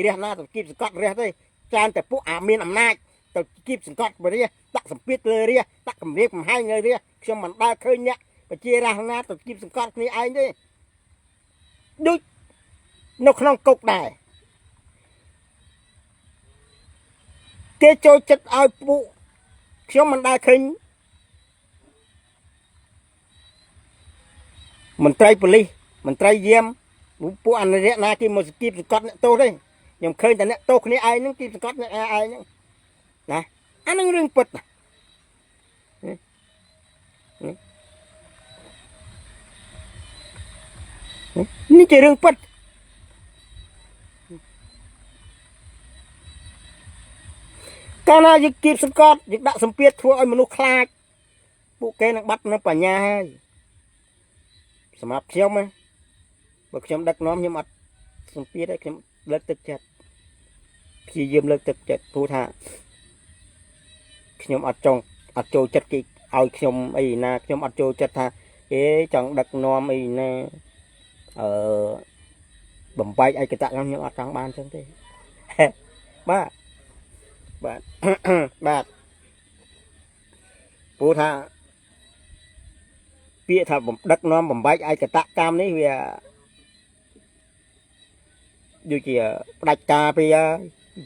រះណាទៅគៀបសង្កត់រះទេច្រើនតែពួកអាមានអំណាចទៅគៀបសង្កត់រះដាក់សម្ពាធលើរះដាក់គម្រាមកំហែងលើរះខ្ញុំមិនដែលឃើញអ្នកប្រជារាស្ត្រណាទៅគៀបសង្កត់គ្នាឯងទេដូចនៅក្នុងគុកដែរគេចូលចិត្តឲ្យពួកខ្ញុំមិនដែលឃើញមន្ត្រីប៉ូលីសមន្ត្រីយាមពួកអនុរិយណាគេមកគៀបសង្កត់អ្នកទោសទេខ្ញុំឃើញតែអ្នកទោសគ្នាឯងហ្នឹងគៀបសង្កត់អ្នកឯងហ្នឹងណាអានឹងរឿងពិតនេះជារឿងពិតកាលណាយើងគៀបសង្កត់យើងដាក់សម្ពាធធ្វើឲ្យមនុស្សខ្លាចពួកគេនឹងបាត់នៅបញ្ញាហើយសម្រាប់ខ្ញុំណាបើខ្ញុំដឹកនាំខ្ញុំអត់សម្ពាធទេខ្ញុំលើកទឹកចិត្តព្យាយាមលើកទឹកចិត្តព្រោះថាខ្ញុំអត់ចូលចិត្តគេឲ្យខ្ញុំអីណាខ្ញុំអត់ចូលចិត្តថាចង់ដឹកនាំអីណាបំបែកឯកតៈខ្ញុំអត់ចង់បានចឹងទេបាទបាទព្រោះថាពាក្យថាដឹកនាំបំបែកឯកតៈកម្មនេះវាដូចជាផ្ដាច់ការពី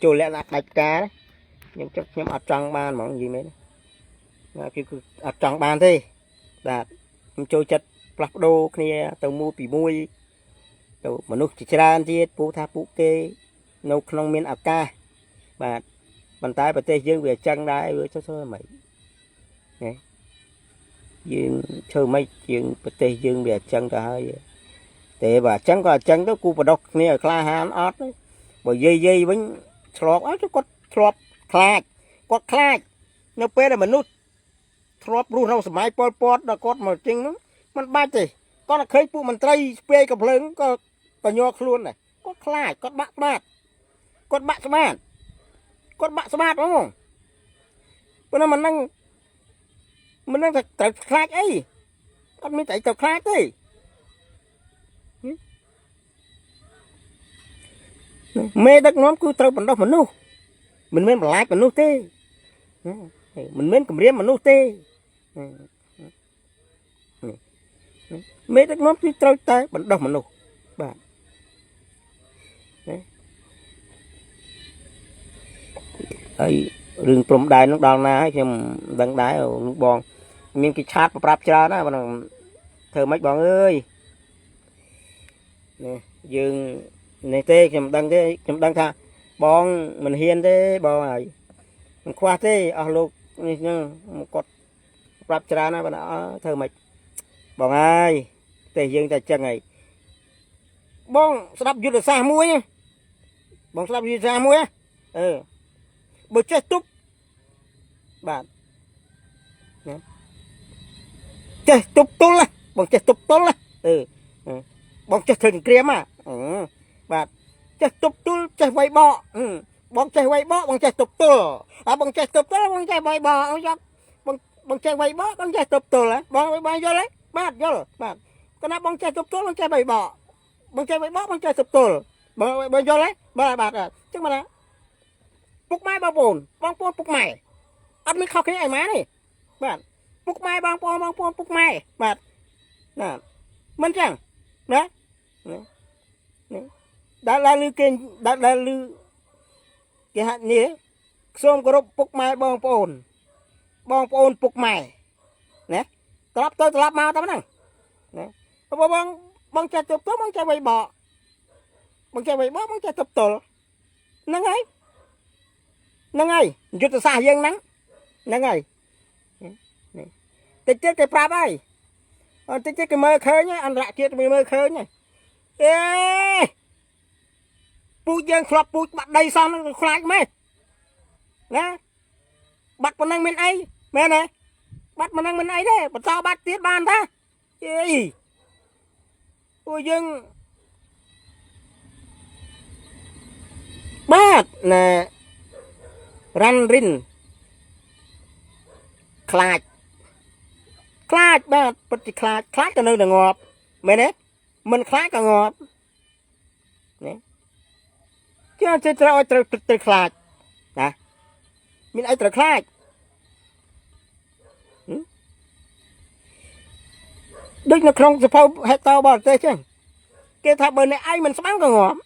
ចូលលក្ខណៈផ្ដាច់ការខ្ញុំអត់ចង់បានហ្មងនិយាយមែនគឺអត់ចង់បានទេបាទខ្ញុំចូលចិត្តផ្លាស់ប្ដូរគ្នាទៅមួយពីមួយទៅមនុស្សជាច្រើនទៀតព្រោះថាពួកគេនៅក្នុងមានឱកាសបាទប៉ុន្តែប្រទេសយើងវាចឹងដែរវាធ្វើមិនណាយើងធ្វើមិនយើងប្រទេសយើងវាចឹងទៅហើយតែបើចឹងក៏ចឹងទៅគូបដោះគ្នាឲ្យក្លាហានអត់បើយាយវិញឆ្លប់អត់គាត់ធ្លាប់ខ្លាចគាត់ខ្លាចនៅពេលដែលមនុស្សធ្លាប់រស់នៅសម័យប៉ុលពតដល់គាត់មកចឹងហ្នឹងมันបាច់ទេគាត់តែឃើញពួកមន្ត្រីស្ពាយកំភ្លើងក៏ញ័រខ្លួនដែរគាត់ខ្លាចគាត់បាក់ស្បាតគាត់បាក់ស្បាតហ្មងប៉ុន្តែមិននឹងត្រូវខ្លាចអីអត់មានតែត្រូវខ្លាចទេមេដឹកនាំគឺត្រូវបណ្ដោះមនុស្សមិនមែនបន្លាចមនុស្សទេមិនមែនគំរាមមនុស្សទេមេដឹកនាំគឺត្រូវតែបណ្ដោះមនុស្សបាទហើយរឿងព្រំដែននឹងដល់ណាហើយខ្ញុំដឹងដែរលោកបងមានគេឆាតប្រាប់ច្រើនណាបងធ្វើម៉េចបងអើយនេះយើងនេះទេខ្ញុំដឹងទេខ្ញុំដឹងថាបងមិនហ៊ានទេបងហើយមិនខ្វះទេអស់លោកនេះហ្នឹងគាត់ប្រាប់ច្រើនណាបងធ្វើម៉េចបងហើយទេយើងតែចឹងហើយបងស្ដាប់យុទ្ធសាស្ត្រមួយបងស្ដាប់យុទ្ធសាស្ត្រមួយបើចេះទប់បាទចេះទប់ទល់បងចេះទប់ទល់បងចេះធ្វើសង្គ្រាមបាទចេះទប់ទល់ចេះវាយបកបងចេះវាយបកបងចេះទប់ទល់ហើយបងចេះទប់ទល់បងចេះវាយបកបងចេះវាយបកបងចេះទប់ទល់បងយល់ទេបាទយល់បាទគណៈបងចេះទប់ទល់បងចេះវាយបកបងចេះវាយបកបងចេះទប់ទល់បងយល់ទេបាទចឹងមកណាពុកម៉ែបងប្អូនពុកម៉ែអត់មានខុសគ្នាអីម៉ាទេបាទពុកម៉ែបងប្អូនពុកម៉ែបាទណាមិនចឹងណាដែលលឺគេដែលលឺគេហាក់នេះសូមគោរពពុកម៉ែបងប្អូនពុកម៉ែណាត្រឡប់ទៅត្រឡប់មកតែប៉ុណ្ណឹងណាបងចេះទប់ទល់បងចេះវាយបកបងចេះទប់ទល់ហ្នឹងហើយយុទ្ធសាស្ត្រយើងហ្នឹងហើយតិចទៀតគេប្រាប់ហើយតិចទៀតគេមើលឃើញអន្តរជាតិគេមើលឃើញពូជយើងធ្លាប់ពូជបាត់ដីសោះនឹងខ្លាចមែនណាបាត់ប៉ុណ្ណឹងមានអីមែនទេបាត់ប៉ុណ្ណឹងមានអីទេបន្តបាត់ទៀតបានតាពួកយើង បាទណារ៉ាន់រិនខ្លាចបាទពិតជាខ្លាចក៏នៅតែងាប់មែនទេមិនខ្លាចក៏ងាប់ណាចេះត្រូវឲ្យត្រូវខ្លាចណាមានអីត្រូវខ្លាចដូចនៅក្នុងសភៅហេតុបរទេសចឹងគេថាបើអ្នកឯងមិនស្បាំងក៏ងាប់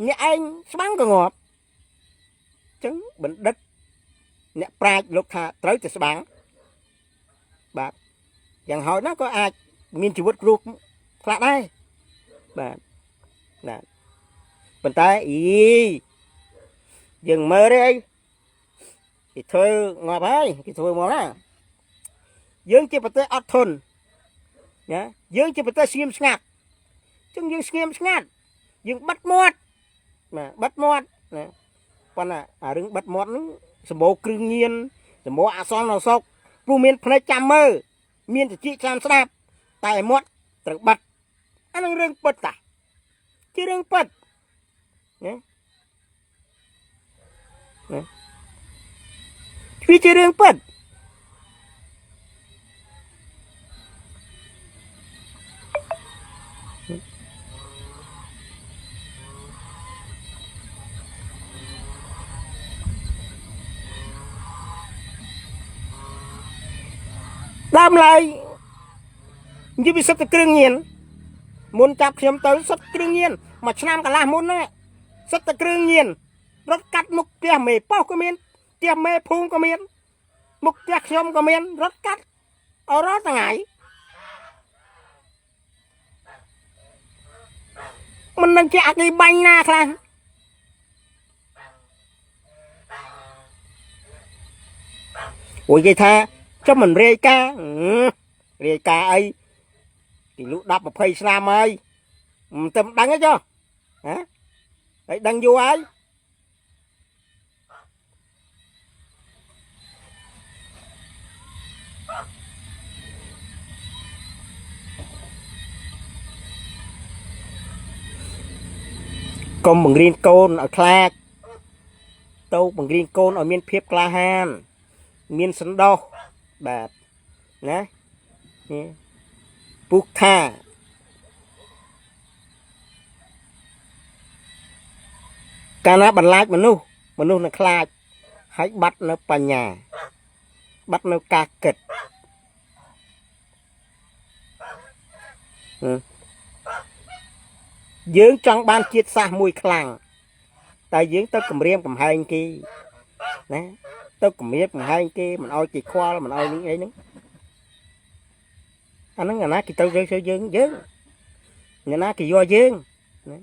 អ្នកឯងស្បាំងក៏ងាប់ចឹងបណ្ឌិតអ្នកប្រាជ្ញលោកថាត្រូវតែស្បាំងបាទយ៉ាងហោចណាស់ក៏អាចមានជីវិតគ្រោះខ្លះដែរបាទណាប៉ុន្តែយើងមើលទេគេធ្វើងាប់ហើយគេធ្វើមកណាយើងជាប្រទេសអត់ធន់ណាយើងជាប្រទេសស្ងៀមស្ងាត់ចឹងយើងស្ងៀមស្ងាត់យើងបិទមាត់ណាបិទមាត់ណាប៉ុន្តែអារឿងបិទមាត់ហ្នឹងសម្បូរគ្រឿងញៀនសម្បូរអសន្នសុខព្រោះមានភ្នែកចាំមើលមានតិចចាំស្ដាប់តែមាត់ត្រូវបិទអានឹងរឿងពិតតាជារឿងពិតណាវាជារឿងពិតដើមឡើយនិយាយពីសិទ្ធិគ្រឿងញៀនមុនចាប់ខ្ញុំទៅសិទ្ធិគ្រឿងញៀនមួយឆ្នាំកន្លះមុនហ្នឹងសិទ្ធិគ្រឿងញៀនរត់កាត់មុខផ្ទះមេប៉ោះក៏មានផ្ទះមេភូមិក៏មានមុខផ្ទះខ្ញុំក៏មានរត់កាត់អររាល់ថ្ងៃមិននឹងជាអគិបាញ់ណាខ្លះអូយគេថាចាំមិនរាយការអីពីលុះ10 20ឆ្នាំហើយមិនទៅដឹងទេចុះហ៎ហើយដឹងយូរហើយកុំបង្រៀនកូនឲ្យខ្លាចទៅបង្រៀនកូនឲ្យមានភាពក្លាហានមានសន្តោសបាទណាពុះថាកាលណាបន្លាចមនុស្សនឹងខ្លាចហើយបាត់នៅបញ្ញាបាត់នៅការគិតយើងចង់បានជាតិសាសន៍មួយខ្លាំងតែយើងទៅគម្រាមកំហែងគេណាទៅគម្រាមកំហែងគេមិនអោយគេខ្វល់មិនអោយនេះអីហ្នឹងអាហ្នឹងអាណាគេទៅយើងអ្នកណាគេយកយើងណា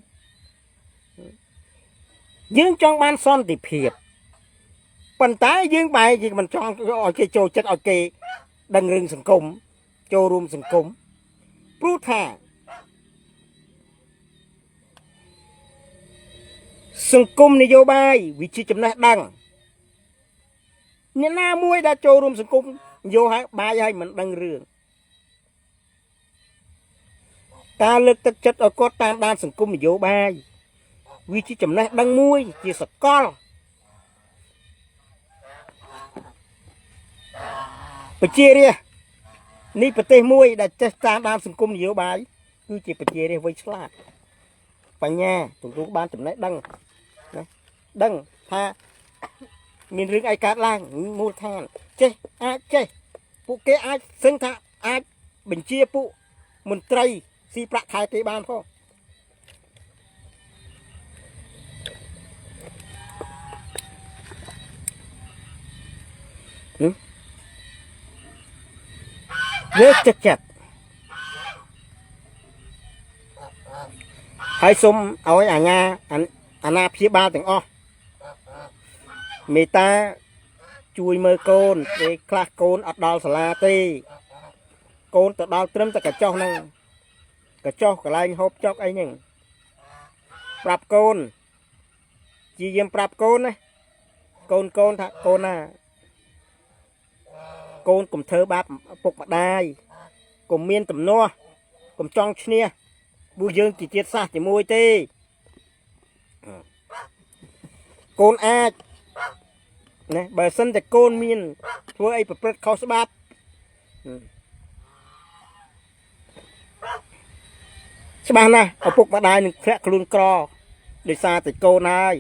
យើងចង់បានសន្តិភាពប៉ុន្តែយើងបែរជាមិនចង់ឲ្យគេចូលចិត្តឲ្យគេដឹងរឿងសង្គមចូលរួមសង្គមព្រោះថាសង្គមនយោបាយវាជាចំណេះដឹងអ្នកណាមួយដែលចូលរួមសង្គមនយោបាយឲ្យមិនដឹងរឿងការលើកទឹកចិត្តឲ្យគាត់តាមដានសង្គមនយោបាយវាជាចំណេះដឹងមួយជាសកលប្រជារាស្ត្រនេះប្រទេសមួយដែលចេះតាមដានសង្គមនយោបាយគឺជាប្រជារាស្ត្រវៃឆ្លាតបញ្ញាទទួលបានចំណេះដឹងណាដឹងថាមានរឿងអីកើតឡើងមូលដ្ឋានចេះអាចចេះពួកគេអាចសឹងថាអាចបញ្ជាពួកមន្ត្រីស៊ីប្រាក់ខែគេបានផងវាចិត្តហើយសូមឲ្យអាណាព្យាបាលទាំងអស់មេត្តាជួយមើលកូនពេលខ្លះកូនអត់ដល់សាលាទេកូនទៅដល់ត្រឹមតែកញ្ចុះហ្នឹងកញ្ចុះកន្លែងហូបចុកអីហ្នឹងប្រាប់កូនជាយាមប្រាប់កូនណាកូនថាកូនណាកូនកុំធ្វើបាបឪពុកម្ដាយកុំមានទំនាស់កុំចង់ឈ្នះពួកយើងជាជាតិសាសន៍ជាមួយទេ កូនអាចណាបើសិនតែកូនមានធ្វើអីប្រព្រឹត្តខុសច្បាប់ច្បាស់ណាស់ឪពុកម្ដាយនឹងធ្លាក់ខ្លួនក្រដោយសារតែកូនហើយ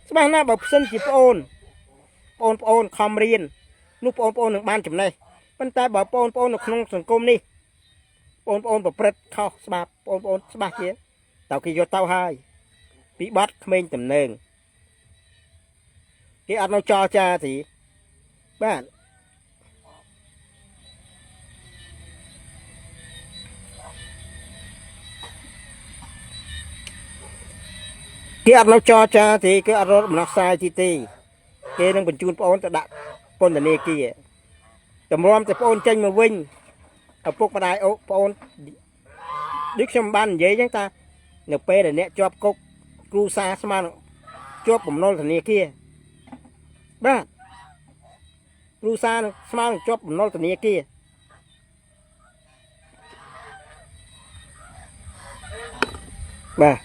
ច្បាស់ណាស់បើផ្សិនជាប្អូនខំរៀននោះប្អូននឹងបានចំណេះប៉ុន្តែបើប្អូននៅក្នុងសង្គមនេះប្អូនប្រព្រឹត្តខុសច្បាប់ប្អូនច្បាស់ជាតើគេយកទៅហើយពីបាត់ក្មេងតំណែងគេអត់នៅចរចាទេបាទគេអត់នៅចរចាទេគេអត់រត់ដំណោះស្រាយទេគេនឹងបញ្ជូនប្អូនទៅដាក់ពន្ធនាគារតម្រាំតែប្អូនចេញមកវិញឪពុកម្ដាយប្អូនដូចខ្ញុំបាននិយាយចឹងថានៅពេលដែលអ្នកជាប់គុកគ្រូសាស្មើនឹងជាប់បំណុលធនាគារបាទគ្រូសានឹងស្មើនឹងជាប់បំណុលធនាគារបាទ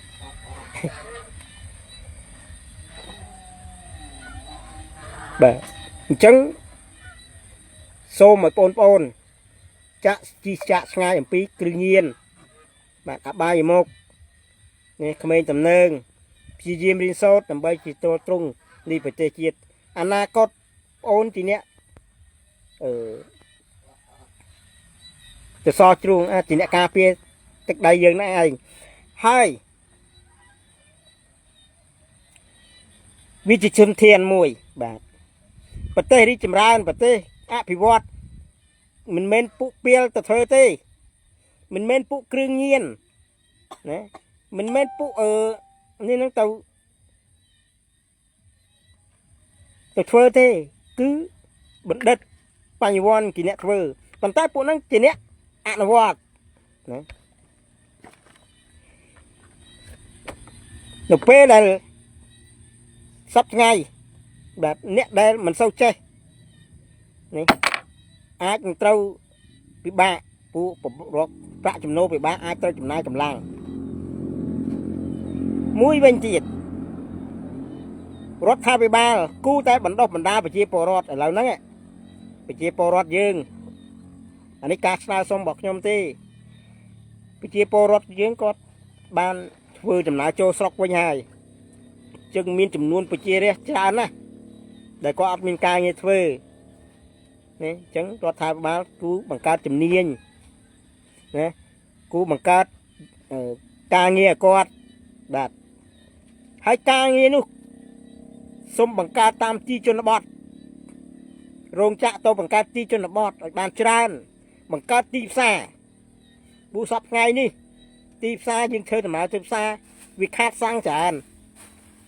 បាទអញ្ចឹងសូមឲ្យបងប្អូនចាក់ឆ្ងាយអំពីគ្រឿងញៀនបាទអបាយមុខនេះក្មេងតំណែងព្យាយាមរៀនសូត្រដើម្បីជាទល់ទ្រង់នៃប្រទេសជាតិអនាគតប្អូនទីអ្នកទៅសជ្រុងជាអ្នកការពារទឹកដីយើងហ្នឹងឯងហើយវាជាជំធានមួយបាទប្រទេសរីកចម្រើនប្រទេសអភិវឌ្ឍមិនមែនពួកពៀលទៅធ្វើទេមិនមែនពួកគ្រឿងញៀនណាមិនមែនពួកនេះនឹងទៅធ្វើទេគឺបណ្ឌិតបញ្ញវន្តជាអ្នកធ្វើប៉ុន្តែពួកហ្នឹងជាអ្នកអនុវត្តណានៅពេលដែលសប្តាហ៍ថ្ងៃបាទអ្នកដែលមិនសូវចេះនេះអាចនឹងត្រូវពិបាកពួករកប្រាក់ចំណូលពិបាកអាចត្រូវចំណាយកម្លាំងមួយវិញទៀតរដ្ឋាភិបាលគូតែបណ្ដុះបណ្ដាលប្រជាពលរដ្ឋឥឡូវហ្នឹងប្រជាពលរដ្ឋយើងអានេះការស្នើសុំរបស់ខ្ញុំទេប្រជាពលរដ្ឋយើងគាត់បានធ្វើចំណាយចូលស្រុកវិញហើយจึงមានចំនួនប្រជារាស្ត្រច្រើនណាស់ដែលគាត់អត់មានការងារធ្វើនេះអញ្ចឹងរដ្ឋាភិបាលគូបង្កើតជំនាញណាគូបង្កើតការងារឲ្យគាត់បាទហើយការងារនោះសូមបង្កើតតាមទីជនបទរោងចក្រទៅបង្កើតទីជនបទឲ្យបានច្រើនបង្កើតទីផ្សារពូសពថ្ងៃនេះទីផ្សារយើងធ្វើដំណើរទៅផ្សារវាខាតសាំងច្រើន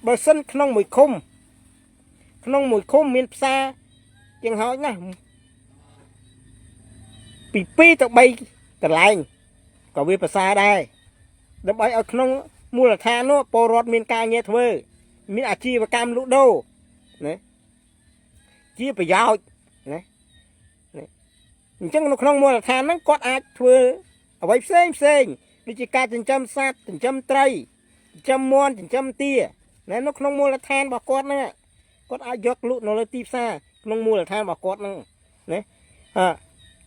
បើសិនក្នុងមួយឃុំមានផ្សារជាងហោចណាស់ពី2ទៅ3កន្លែងក៏វាប្រសើរដែរដើម្បីឲ្យក្នុងមូលដ្ឋាននោះពលរដ្ឋមានការងារធ្វើមានអាជីវកម្មលក់ដូរណាជាប្រយោជន៍ណាអញ្ចឹងនៅក្នុងមូលដ្ឋានហ្នឹងគាត់អាចធ្វើអ្វីផ្សេងដូចជាការចិញ្ចឹមសត្វចិញ្ចឹមត្រីចិញ្ចឹមមាន់ចិញ្ចឹមទាណានៅក្នុងមូលដ្ឋានរបស់គាត់ហ្នឹងគាត់អាចយកលក់នៅលើទីផ្សារក្នុងមូលដ្ឋានរបស់គាត់ហ្នឹងណា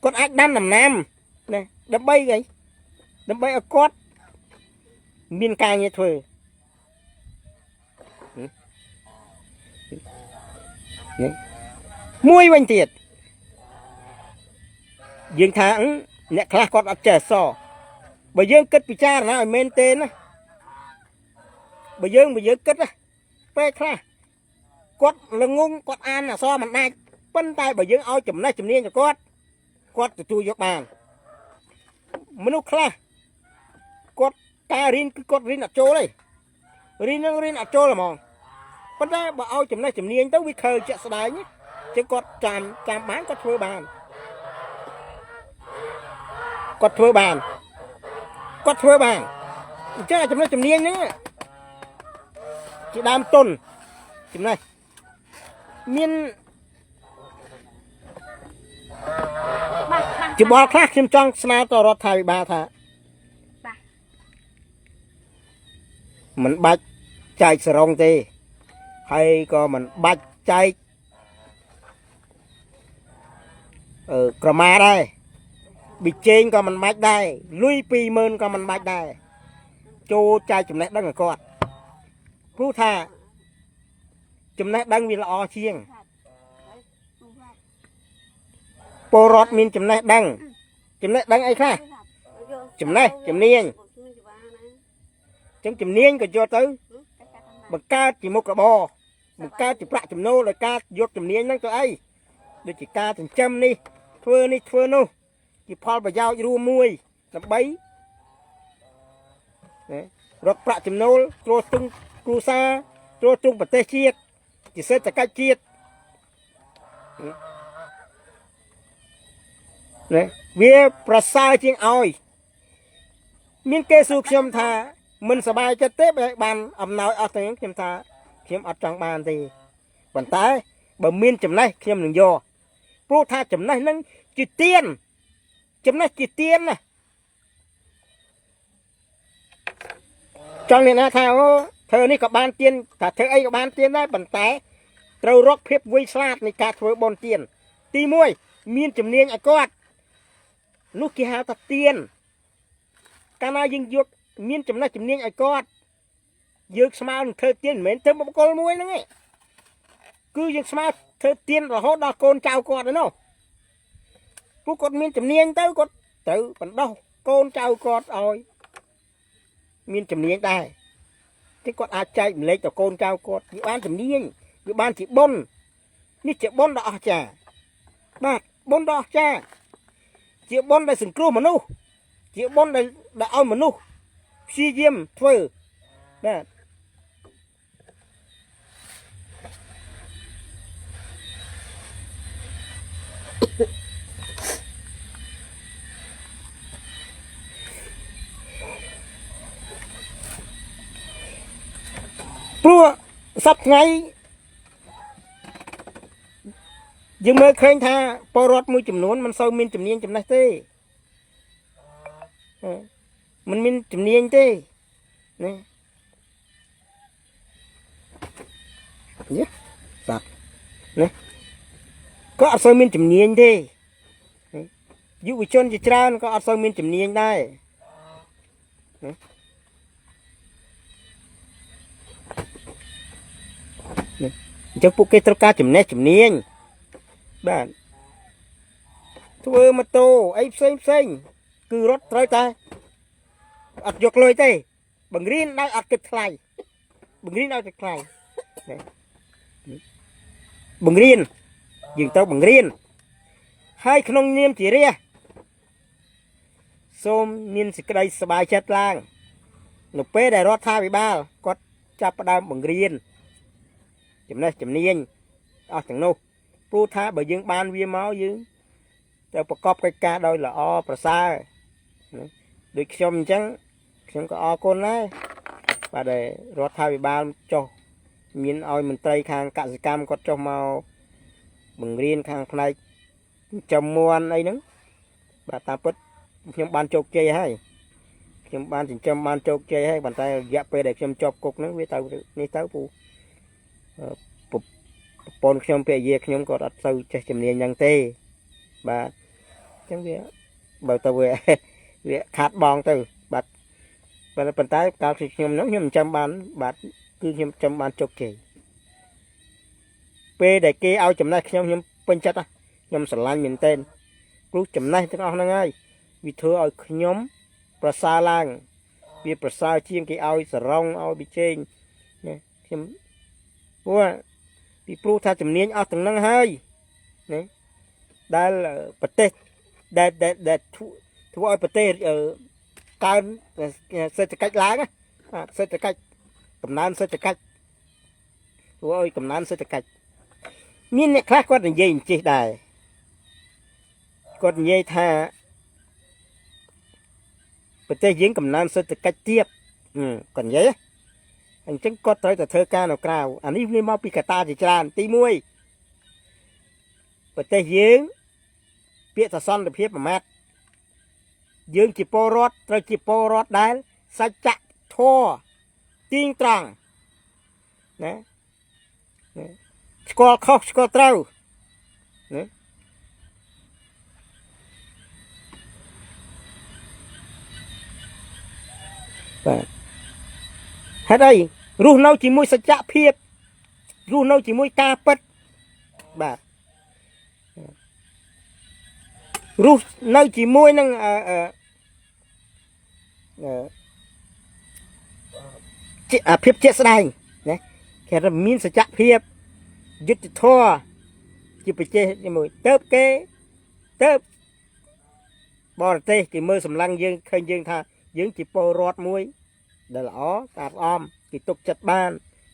គាត់អាចដាំដំណាំណាដើម្បីឲ្យគាត់មានការងារធ្វើមួយវិញទៀតយើងថាអ្នកខ្លះគាត់អត់ចេះសបើយើងគិតពិចារណាឲ្យមែនទេណាបើយើងគិតណាពេលខ្លះគាត់ល្ងងគាត់អានអក្សរមិនដាច់ប៉ុន្តែបើយើងឲ្យចំណេះជំនាញទៅគាត់ទទួលយកបានមនុស្សខ្លះគាត់ការរៀនគឺគាត់រៀនអត់ចូលទេរៀនអត់ចូលហ្មងប៉ុន្តែបើឲ្យចំណេះជំនាញទៅវាឃើញជាក់ស្ដែងចឹងគាត់ចាំបានគាត់ធ្វើបានអញ្ចឹងចំណេះជំនាញហ្នឹងជាដើមទុនចំណេះមានជាបលខ្លះខ្ញុំចង់ស្នើទៅរដ្ឋាភិបាលថាមិនបាច់ចែកសរងទេ hay có mình bạch chạy ở cờ ma đây bị trên có mình bạch đây lui pi mơn có mình bạch đây cho chạy chùm này đang ở con phú tha chùm này đang vì là o chiêng bồ rót min chùm này đang ấy khác chùm này chùm niên chùm niên có cho tới bằng ca chỉ một cái bò bằng ca chỉ bạc chùm nô là ca vô chùm niên năng cho ấy được chỉ ca chùm châm đi thưa nô chỉ phò bà giao rùa muôi làm bấy rót bạc chùm nô rồi tung cù sa rồi tung bạc tê chiết chỉ sẽ cách chiết vì prasa chiên oi miên kê su khiêm tha mình sờ bài cho tép bàn ẩm nói ở tiếng khiêm tha khiêm ở trong bàn thì bàn tay bờ miên chấm này khiêm đừng vô pro tha chấm này nâng chỉ tiền chấm này chỉ tiền nè trong này na thao thơ này có ban tiền cả thơ ấy có ban tiền đấy bàn tay trâu rock phép vui slat này cả thơ bon tiền ti muôi miên chấm niên ở con lúc kia hao thật tiền ca na dừng dược miên chấm na chấm niên ở con dược smart thơ tiền mến thơ một con muôi nữa nghe cứ dược smart thơ tiền là hốt đo con chào con đấy nó phú con miên chấm niên tới con tự còn đâu con chào con rồi miên chấm niên đây cái con ai chạy lấy cho con chào con dự ban chấm niên dự ban chỉ bôn như chỉ bôn đỏ chả bạc bôn đỏ chả chị bón đây sừng cua mà nu chị bón đây đã ao mà nu si diêm phơi nè plua sắp ngay nhưng mới khơi tha po rót mũi chùm nónมัน sâu min chùm niên chùm này thế mình min chùm niên thế này nhé sạch này có sâu min chùm niên thế dụ bị chôn chỉ tràn có sâu min chùm niên đây cho phụ cây trâu cá chùm này chùm niên bạn thưa mà tô ấy xanh cứ rót tới ta ắt giọt lôi tê bằng riêng đang ắt kịch lại bằng riêng đang kịch lại bằng riêng dừng tao bằng riêng hai không niêm chỉ ria xôm niên sẽ đây sờ bài chết lang nộp pê để rót tha bị ba có chắp đam bằng riêng chấm này chấm niên chẳng nô pru tha bởi dương ban vi máu dương choประกอบ cái ca đôi là o prasa được xong chẳng chẳng có o con này và để rót tha bị ba cho miếng oi mình tây khang cạn cam có cho màu bằng riêng khang này trồng muôn ấy nữa và ta bớt nhưng ban chọc chơi hay nhưng ban chỉ trong ban chọc chơi hay bàn tay dẹp về để xem chọc cục nữa với tao ní tao phụ ponខ្ញុំពេលយាខ្ញុំក៏អត់ទៅចេះជំនាញយ៉ាងទេបាទអញ្ចឹងវាបើទៅវាខាត់បងទៅបាទប៉ុន្តែកាលខ្ញុំហ្នឹងខ្ញុំចាំបានបាទគឺខ្ញុំចាំបានជោគជ័យពេលដែលគេឲ្យចំណេះខ្ញុំពេញចិត្តខ្ញុំស្រឡាញ់មែនទែនគ្រូចំណេះទាំងអស់ហ្នឹងហើយវាធ្វើឲ្យខ្ញុំប្រសើរឡើងវាប្រសើរជាងគេឲ្យសរងឲ្យបិជែងណាខ្ញុំព្រោះពីព្រោះថាជំនាញអស់ទាំងហ្នឹងហើយណាដែលប្រទេសដែលធ្វើឲ្យប្រទេសកើនសេដ្ឋកិច្ចឡើងសេដ្ឋកិច្ចកំណើនសេដ្ឋកិច្ចធ្វើឲ្យកំណើនសេដ្ឋកិច្ចមានអ្នកខ្លះគាត់និយាយអញ្ចេះដែរគាត់និយាយថាប្រទេសយើងកំណើនសេដ្ឋកិច្ចទៀតគាត់និយាយអញ្ចឹងគាត់ត្រូវតែធ្វើការនៅក្រៅអានេះវាមកពីកត្តាជាច្រើនទី1ប្រទេសយើងពាក្យថាសន្តិភាពប្រមាថយើងជាពលរដ្ឋត្រូវជាពលរដ្ឋដែលសច្ចធម៌ទៀងត្រង់ណា ស្គាល់ខុសស្គាល់ត្រូវណាបាទហេតុអីរស់នៅជាមួយសច្ចភាពរស់នៅជាមួយការពិតបាទរស់នៅជាមួយនឹងភាពជាក់ស្ដែងណាគេថាមានសច្ចភាពយុត្តិធម៌ជាប្រទេសជាមួយទៅគេទៅបរទេសគេមើលសម្លឹងយើងឃើញយើងថាយើងជាពលរដ្ឋមួយដែលល្អស្អាតស្អំគេទុកចិត្តបាន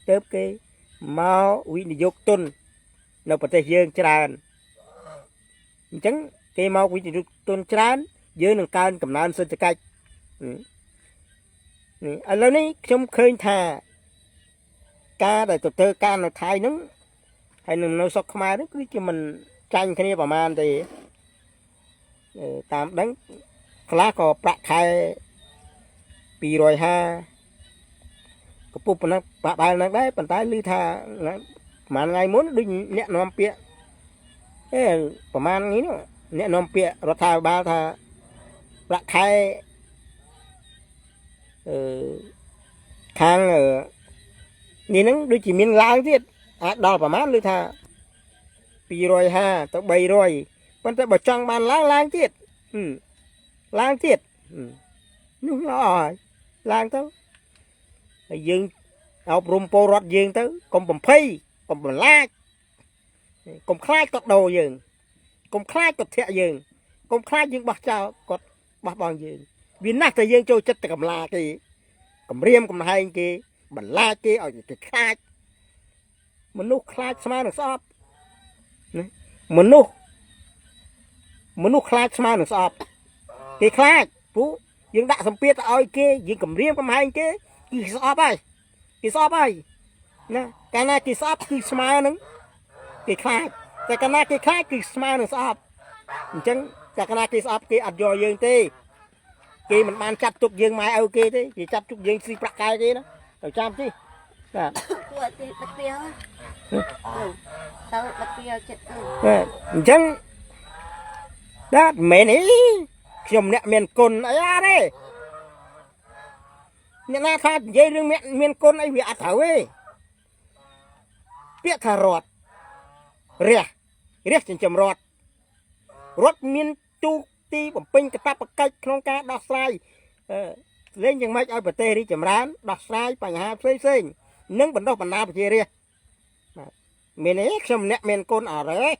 ទៅគេមកវិនិយោគទុននៅប្រទេសយើងច្រើនអញ្ចឹងគេមកវិនិយោគទុនច្រើនយើងនឹងកើនកំណើនសេដ្ឋកិច្ចឥឡូវនេះខ្ញុំឃើញថាការដែលទៅការនៅថៃហ្នឹងហើយនឹងនៅស្រុកខ្មែរនេះគឺជាមិនចាញ់គ្នាប្រហែលទេតាមដឹងខ្លះក៏ប្រាក់ខែ250កពុះប៉ុណ្ណឹងបាក់បែលហ្នឹងដែរប៉ុន្តែឮថាប្រហែលថ្ងៃមុនដូចអ្នកនាំពាក្យប្រហែលនេះអ្នកនាំពាក្យរដ្ឋាភិបាលថាប្រាក់ខែខាងនេះហ្នឹងដូចជាមានឡើងទៀតអាចដល់ប្រហែលឬថា250ទៅ300ប៉ុន្តែបើចង់បានឡើងទៀតឡើងទៀតនោះល្អហើយឡើងទៅហើយយើងអប់រំពលរដ្ឋយើងទៅកុំបំភ័យកុំបន្លាចកុំខ្លាចគាត់ដោយើងកុំខ្លាចគាត់ធាក់យើងកុំខ្លាចយើងបោះចោលគាត់បោះបង់យើងវាណាស់តែយើងចូលចិត្តតែកំឡាគេគំរាមកំហែងគេបន្លាចគេឲ្យគេខ្លាចមនុស្សខ្លាចស្មើនឹងស្អប់ណាមនុស្សខ្លាចស្មើនឹងស្អប់គេខ្លាចព្រោះយើងដាក់សម្ពាធទៅឲ្យគេយើងគំរាមកំហែងគេគឺស្អប់ហើយគេស្អប់ហើយណាកាលណាគេស្អប់គឺស្មើនឹងគេខ្លាចតែកាលណាគេខ្លាចគឺស្មើនឹងស្អប់អញ្ចឹងតែកាលណាគេស្អប់គេអត់យកយើងទេគេមិនបានចាត់ទុកយើងម៉ែឪគេទេគេចាត់ទុកយើងស៊ីប្រាក់ខែគេណាទៅចាំទីបាទគួរទីបាត់ទៀវទៅបាត់ទៀវចិត្តអញ្ចឹងបាទមែនទេខ្ញុំអ្នកមានគុណអីទេអ្នកណាថានិយាយរឿងមានគុណអីវាអត់ត្រូវទេពាក្យថារត់រះចិញ្ចឹមរត់មានទូកទីបំពេញកាតព្វកិច្ចក្នុងការដោះស្រាយលេងយ៉ាងម៉េចឲ្យប្រទេសរីកចម្រើនដោះស្រាយបញ្ហាផ្សេងនិងបណ្ដោះបណ្ដាលប្រជារាស្ត្រមានទេខ្ញុំអ្នកមានគុណអត់ទេ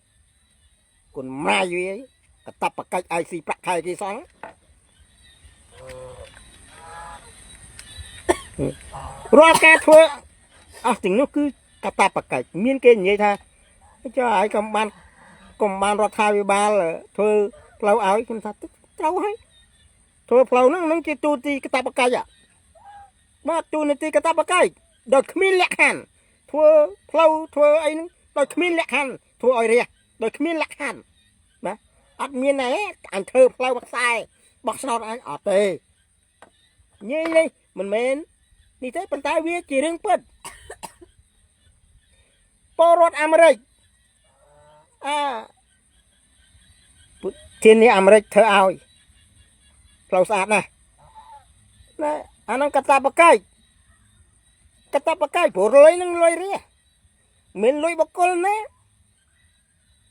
គុណម៉ាយវាកាតព្វកិច្ចឲ្យស៊ីប្រាក់ខែគេសោះរាល់ការធ្វើអស់ទាំងនោះគឺកាតព្វកិច្ចមានគេនិយាយថាចុះហើយកុំបានរដ្ឋាភិបាលធ្វើផ្លូវឲ្យខ្ញុំថាត្រូវហើយធ្វើផ្លូវហ្នឹងជាទូទីកាតព្វកិច្ចបាទទូនីតិកាតព្វកិច្ចដោយគ្មានលក្ខខណ្ឌធ្វើផ្លូវធ្វើអីហ្នឹងដោយគ្មានលក្ខខណ្ឌធ្វើឲ្យរះដោយគ្មានលក្ខខណ្ឌណាអត់មានទេអញធ្វើផ្លូវខ្សែបោះឆ្នោតអញអត់ទេនិយាយនេះមិនមែននេះទេប៉ុន្តែវាជារឿងពិតពលរដ្ឋអាមេរិកធានាអាមេរិកធ្វើឲ្យផ្លូវស្អាតណាស់ណាអាហ្នឹងកាតព្វកិច្ចព្រោះលុយនឹងលុយរះមានលុយបកគលណា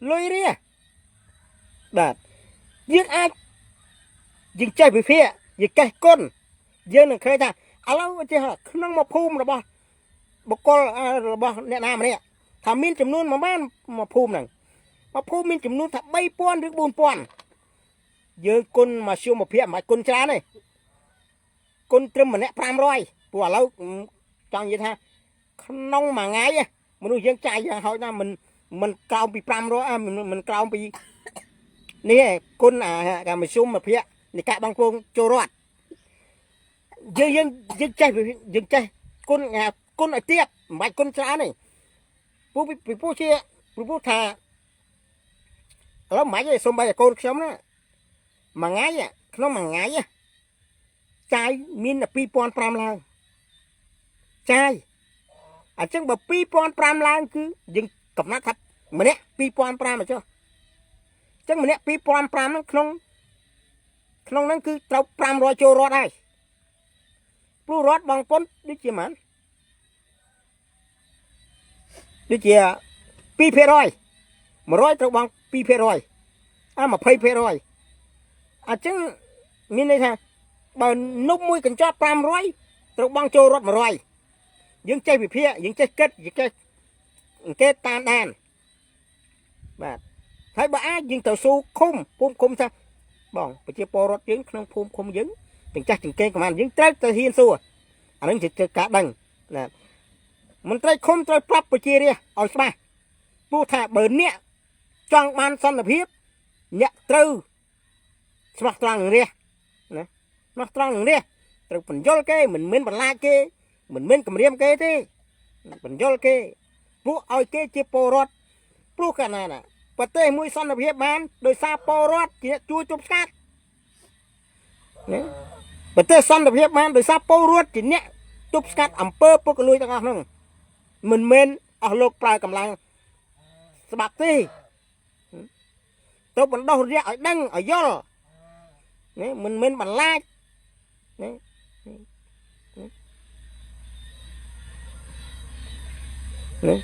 លុយរះបាទយើងចេះវិភាគយើងចេះគុណយើងនឹងឃើញថាឥឡូវចេះក្នុងមួយភូមិរបស់បកគលរបស់អ្នកណាម្នាក់ថាមានចំនួនប្រហែលមួយភូមិហ្នឹងមួយភូមិមានចំនួនថា 3000 ឬ 4000យើងគុណមកជួមភាពមិនគុណច្រើនទេគុណត្រឹមម្នាក់500ព្រោះឥឡូវចង់និយាយថាក្នុងមួយថ្ងៃមនុស្សយើងចាយយ៉ាងហោចណាស់មិនក្រោមពី500មិនក្រោមពីនេះឯងគុណអាមជួមភាពនៃការបង់ពងចូលរដ្ឋយើងចេះគុណឲ្យទៀតមិនបាច់គុណច្រើនទេព្រោះថាឥឡូវមិនបាច់ទេសូម្បីតែកូនខ្ញុំណាមួយថ្ងៃក្នុងមួយថ្ងៃចាយមានតែ 2500 ឡើងចាយ à chẳng bảo pi pon pram lang cứ dừng cầm nát thấp mà nè pi pon pram mà cho chẳng mà nè pi pon pram nó không nó cứ trâu pram rồi cho rót đây plu rót bằng pon đi chia mặn đi chia pi phe rồi mà rồi trâu bằng pi phe rồi à mà phe rồi à chẳng mình đây thà bà núp mũi cần cho pram rồi trâu bằng cho rót mà rồi những chơi bị phía những chơi kết những cái tan đàn và thấy bà nhưng tàu su khum sao bọn phải chia po rót trứng không khum trứng từng chắc từng kênh của mình những trái tàu hiên xua anh ấy chỉ cả đằng nè mình trái khum trái prop phải chia đi ở spa bu thả bờ nè trong ban sân là hiếp nhẹ trừ smak trăng đi nè smak trăng đi từ phần dol cái mình bật la cái mình cầm riêng cái thế phần dol cái bu ao cái chia po rót bu cái này nè bật tay mũi sân là hiếp bán đôi xa po rót chỉ chui chụp sát nè bật tay sân là hiếp bán đôi xa po rót chỉ nhẹ chụp sát ẩm pơ pơ cái lui cho ngon mình ở lục prai cầm lang bạc đi tôi vẫn đâu ra ở đăng ở dol nè mình bật la nè nè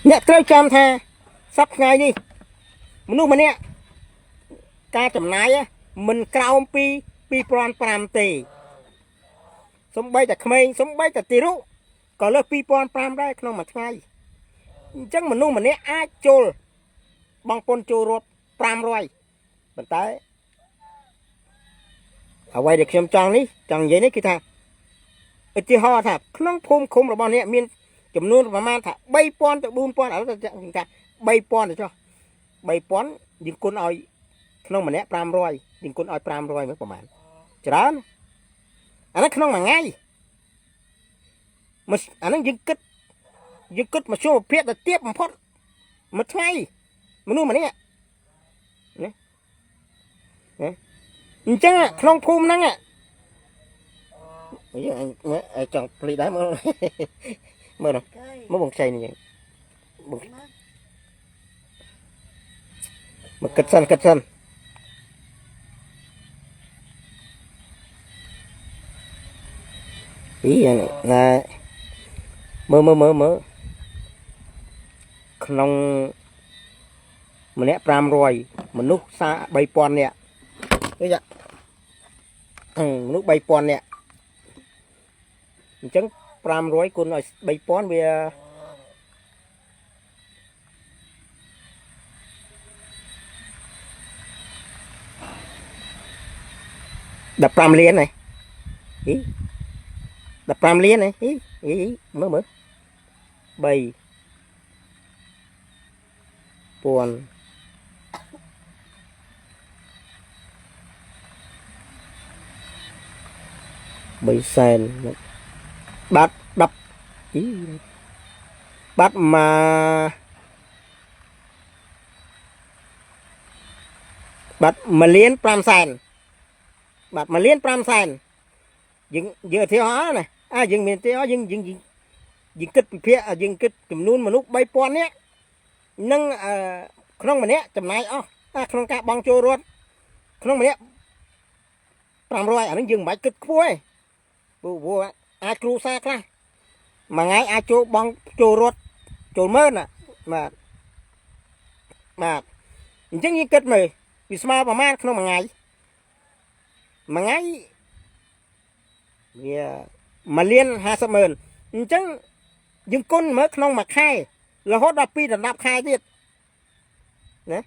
nhẹ treo chăm tha sắp ngày đi mình nuôi mình nè ca chầm nái á mình cao pi pron pram tì sống bayจาก sống bayจาก tiru còn lớp pi pron pram đây không mà ngay chắc mình nuôi mình nè ai chôl bằng pon chô rốt pram rồi mình tới ở quay được xem trăng ní trăng vậy đấy kia thà ít thì ho thà không khum là bọn nè miên chấm luôn mà man thà bay pon từ bùn pon ở ta bay pon để cho bay pon những con oi không mà nè pram rồi những con oi pram rồi mới của bạn chả đó anh nó không mà ngay mà anh nó dừng cất mà show phiết là tiếp một phút mà ngay mà nuôi mà nè nè chắc không khum năng à chọn pli đá mơ mơ rồi mơ bằng xây này mà cất sân ý này là mơ không mình nè pram rồi mình nút xa bay pon nè đấy dạ nút bay pon nè chẳng pram rồi con nói bay pon về đập pram liên này ý đập pram liên này ý mở bay pon bay sen bắt đập ý bắt mà liên pram sen bắt mà liên pram sen dừng giờ theo hóa này dừng miền theo dừng kích phía dừng kích cầm nôn mà lúc bay pon nhé nâng không mà nhé chầm này không cả băng trôi luôn không mà nhé pram rồi anh dừng bài kích cuối bùa ai kêu xa ra mà ngay ai chỗ băng trôi ruột trôi mơ nè mà chẳng như kích mày vì sao mà man không mà ngay mà liên 50,000 chẳng dừng con mới không mà khai là hốt đập pi đập khaiទៀតnè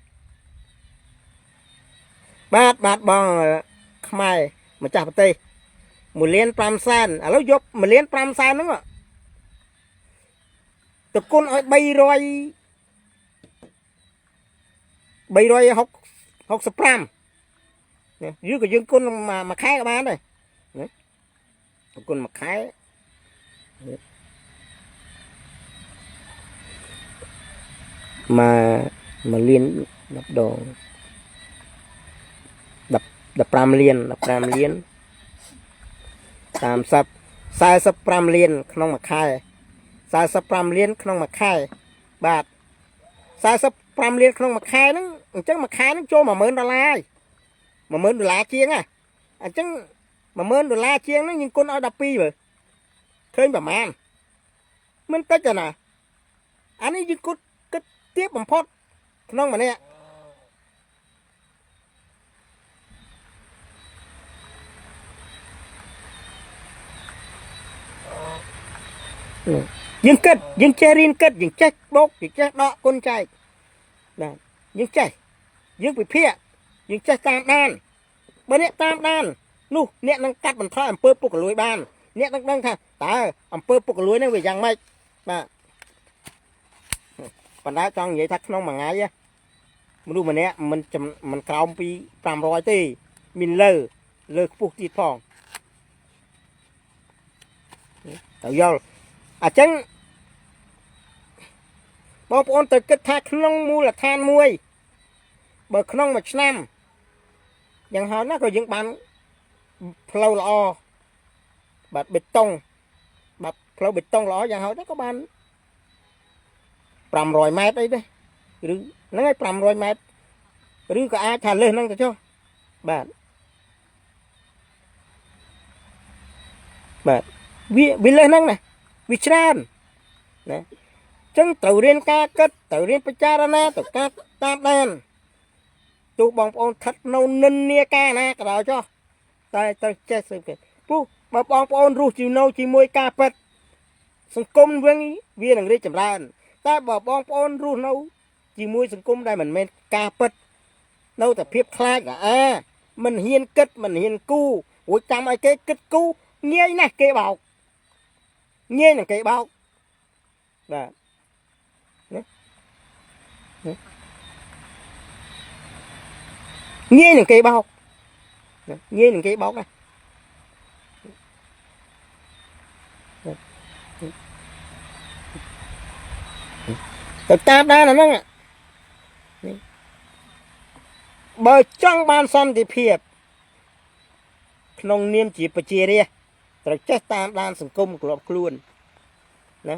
bát bằng khai mà chả tây một liên pram san lúc giúp một liên pram san đúng không ạ từ con ở bay rồi học spram dưới cái dương con mà khai các bạn này con mà khai mà liên đập đồ đập 15 លាន 15 លាន 30 45 លានក្នុងមួយខែ 45 លានក្នុងមួយខែបាទ45 លានក្នុងមួយខែហ្នឹងអញ្ចឹងមួយខែហ្នឹងចូល$10,000ហើយ$10,000ជាងហ่ะអញ្ចឹង$10,000ជាងហ្នឹងយើងគុណឲ្យ12មើលឃើញប្រមាណមិនតិចទេណាអានេះយើងគិតទាបបំផុតក្នុងម្នាក់យើងគិតយើងចេះរៀនគិតយើងចេះបោកយើងចេះដកគុណចែកបាទយើងចេះយើងពិភាក្សាយើងចេះតាមដានបើអ្នកតាមដាននោះអ្នកនឹងកាត់បន្ថយអំពើពុករលួយបានអ្នកនឹងដឹងថាតើអំពើពុករលួយហ្នឹងវាយ៉ាងម៉េចបាទប៉ុន្តែចង់និយាយថាក្នុងមួយថ្ងៃមនុស្សម្នាក់មិនក្រោមពី500ទេមានលើខ្ពស់ទៀតផងតើយល់អញ្ចឹងបងប្អូនត្រូវគិតថាក្នុងមូលដ្ឋានមួយបើក្នុងមួយឆ្នាំយ៉ាងហោចណាស់ក៏យើងបានផ្លូវល្អបាទបេតុងបាទផ្លូវបេតុងល្អយ៉ាងហោចណាស់ក៏បាន500 ម៉ែត្រអីដែរឬហ្នឹងហើយ500 ម៉ែត្រឬក៏អាចថាលើសហ្នឹងទៅចុះបាទវាលើសហ្នឹងណាវាច្រើនណាចឹងត្រូវរៀនការគិតត្រូវរៀនពិចារណាទៅការតាមដានទោះបងប្អូនស្ថិតនៅនិន្នាការណាក៏ដោយចុះតែត្រូវចេះស៊ើបគេព្រោះបើបងប្អូនរស់ជាមួយការពិតសង្គមវិញវានឹងរីកចម្រើនតែបើបងប្អូនរស់នៅជាមួយសង្គមដែលមិនមែនការពិតនៅតែភាពខ្លាចមិនហ៊ានគិតមិនហ៊ានគូរួចចាំឲ្យគេគិតគូងាយណាស់គេបោកងាយនឹងគេបោកបាទងាយនឹងគេបោកងាយនឹងគេបោកណាទៅតាមដានអាហ្នឹងបើចង់បានសន្តិភាពក្នុងនាមជាប្រជារាស្ត្រត្រូវចេះតាមដានសង្គមក្របខ្លួនណា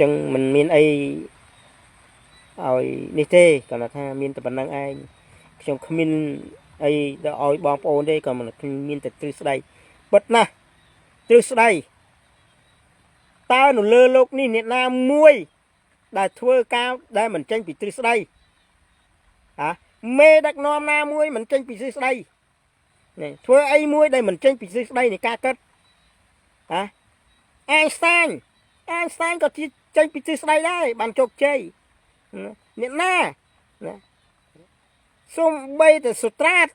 ចឹងមិនមានអីឲ្យនេះទេគាត់ថាមានតែប៉ុណ្្នឹងឯងខ្ញុំគ្មានអីដល់ឲ្យបងប្អូនទេក៏មិនមានតែទ្រឹស្ដីពិតណាស់ទ្រឹស្ដីតើនៅលើโลกនេះអ្នកណាមួយដែលធ្វើការដែលមិនចេញពីទ្រឹស្ដីមេដឹកនាំណាមួយមិនចេញពីទ្រឹស្ដីនេះធ្វើអីមួយដែលមិនចេញពីទ្រឹស្ដីនៃការគិតអាយស្តាញក៏ចេញពីទ្រឹស្ដីដែរបានជោគជ័យអ្នកណាសូម្បីតែសូត្រាត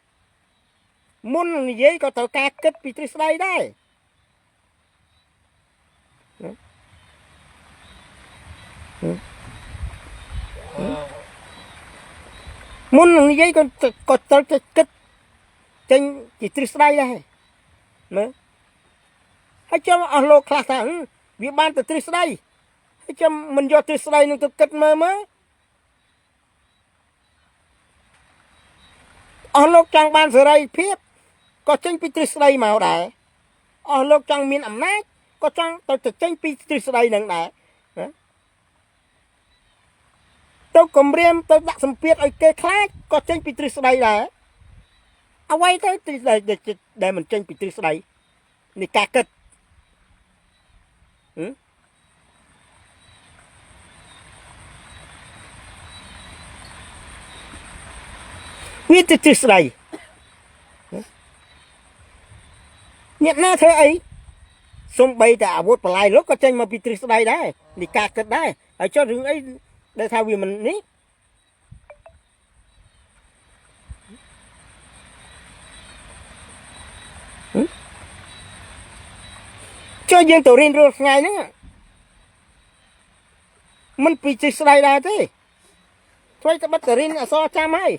មុននិយាយក៏ត្រូវការគិតពីទ្រឹស្ដីដែរមុននិយាយក៏ត្រូវគិតចេញពីទ្រឹស្ដីដែរមើលហើយចាំអស់លោកខ្លះថាវាបានតែទ្រឹស្ដីហើយចាំមិនយកទ្រឹស្ដីនឹងទៅគិតមើលអស់លោកចង់បានសេរីភាពក៏ចេញពីទ្រឹស្ដីមកដែរអស់លោកចង់មានអំណាចក៏ចង់ទៅចេញពីទ្រឹស្ដីនឹងដែរទៅគម្រាមទៅដាក់សម្ពាធឲ្យគេខ្លាចក៏ចេញពីទ្រឹស្ដីដែរអ្វីទៅដែលមិនចេញពីទ្រឹស្ដីនៃការគិតវាទៅទ្រឹស្ដីអ្នកណាធ្វើអីសំបីតែអាវុធបលាយលោកក៏ចេញមកពីទ្រឹស្ដីដែរនៃការគិតដែរហើយចុះរឿងអីដែលថាវាមិននេះចុះយើងទៅរៀនរាល់ថ្ងៃហ្នឹងមិនពីទ្រឹស្ដីដែរទេធ្វើតែបិទទៅរៀនអក្សរចាំហើយ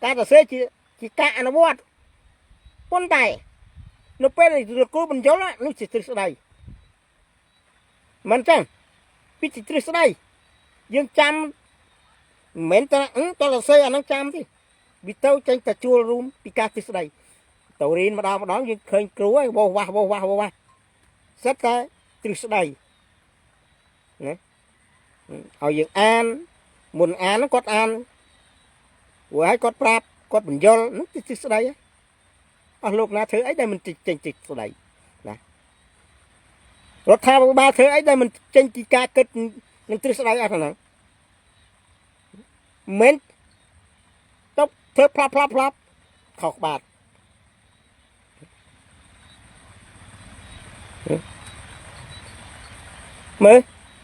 ការសរសេរជាការអនុវត្តប៉ុន្តែនៅពេលលោកគ្រូបញ្យល់នោះជាទ្រឹស្ដីមិនចឹងពីទ្រឹស្ដី dương chăm mến ta cho là xây anh chăm thì vì tao tranh ta chua run bị cá tít đây tàu rin mà đó nhưng khơi cứu ấy vô qua rất cái tít đây nè ở dương an muốn an nó có an của hai con prap con bình do nó tít đây ở lúc nào thứ ấy đây mình tranh tít đây nè rồi thao ba thứ ấy đây mình tranh chỉ cá kết nên tít đây ở thằng mến tóc thơ plop khóc bạt mới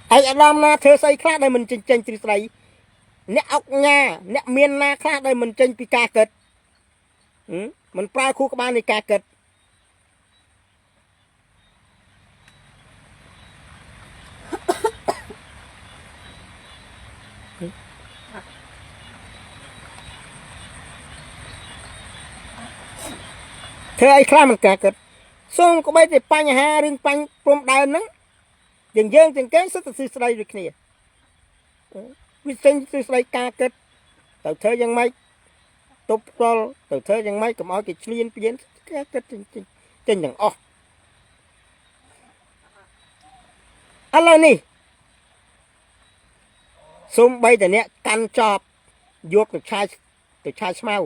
ai Adam na thơ xây khác đây mình tranh từ đây nè ốc nha nè miền na khác đây mình tranh pi ca kịch mình pra khu các bạn này ca kịch thơ ai khác mình ca kịch xong có bây giờ bánh ha rừng bánh prom đào nắng dần dần từng cái rất là sư sài được nè vì sinh sư sài ca kịch từ thơ dân mấy tốt rồi từ thơ dân mấy cầm áo cái liên biến ca kịch trên những o alo nè xong bây giờ nè căn chọp vô cái chai smile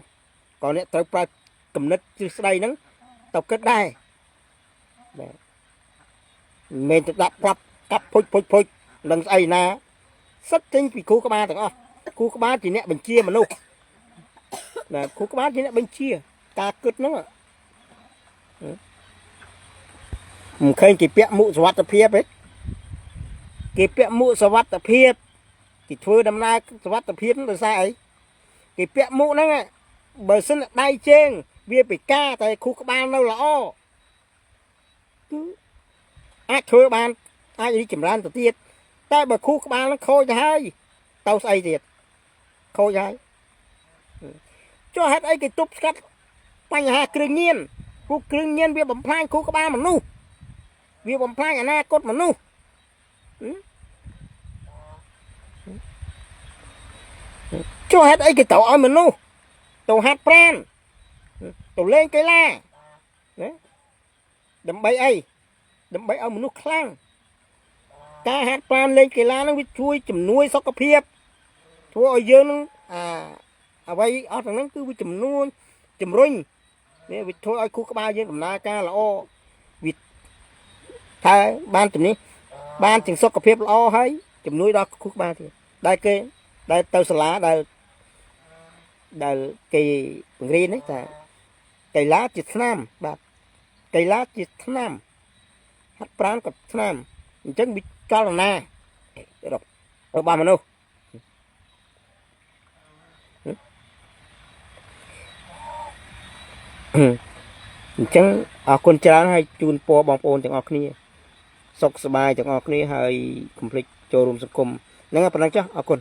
còn nè tới pra cầm nứt sư sài nắng tàu kết đai mìnhจะดับปรับกับพุยหลังไอ้นาสักจริงปีคูกบ้าถึงอ่ะคูกบ้าทีเนี้ยเป็นเชี่ยมันลูกนะคูกบ้าทีเนี้ยเป็นเชี่ยตากึดนั่งอ่ะผมเคยกี่เปียมุสวัสดิ์เพียบเลยกี่เปียมุสวัสดิ์เพียบกี่ช่วยดำนาสวัสดิ์เพียบนั่นเป็นไงกี่เปียมุนั่งอ่ะเบอร์ซึ่งได้เจ้งเวียไปก้าแต่คูกบ้าเราละอ้อช่วยบ้านđi chìm ran từ tiết ta bờ khu các bạn nó khôi cho hai tao say tiệt khôi cho hai cho hết ấy cái túp cắt bánh hà kêu nhiên khu kêu nhiên việc bấm phai khu các bạn mà nu việc bấm phai na cốt mà nu cho hết ấy cái tàu ơi mà nu tàu hát pran tàu lên cái la đấm bay ấy đấm bay ông nó khang ta hát plan lên cái lá nó biết chui chùm nuôi sóc cà phê thua ở dưới nó à vậy ở thằng nó cứ bị chùm nuôi chùm rinh nè bị thôi ai khu các ba dưới cầm na ca là o vịt thay ban chùm ní ban chừng sóc cà phê là o hay chùm nuôi đó khu ba thì đây cái đây tàu sả lá đây cây green đấy ta cây lá chít nam bạc cây lá chít nam hát planกับnam chẳng bị cho là na rồi ở ba mình đâu chẳng con trai hay chun po bong ôn chẳng học ni sọc sờ bài chẳng học ni hay complete cho room sập com nè ngapa nang cha con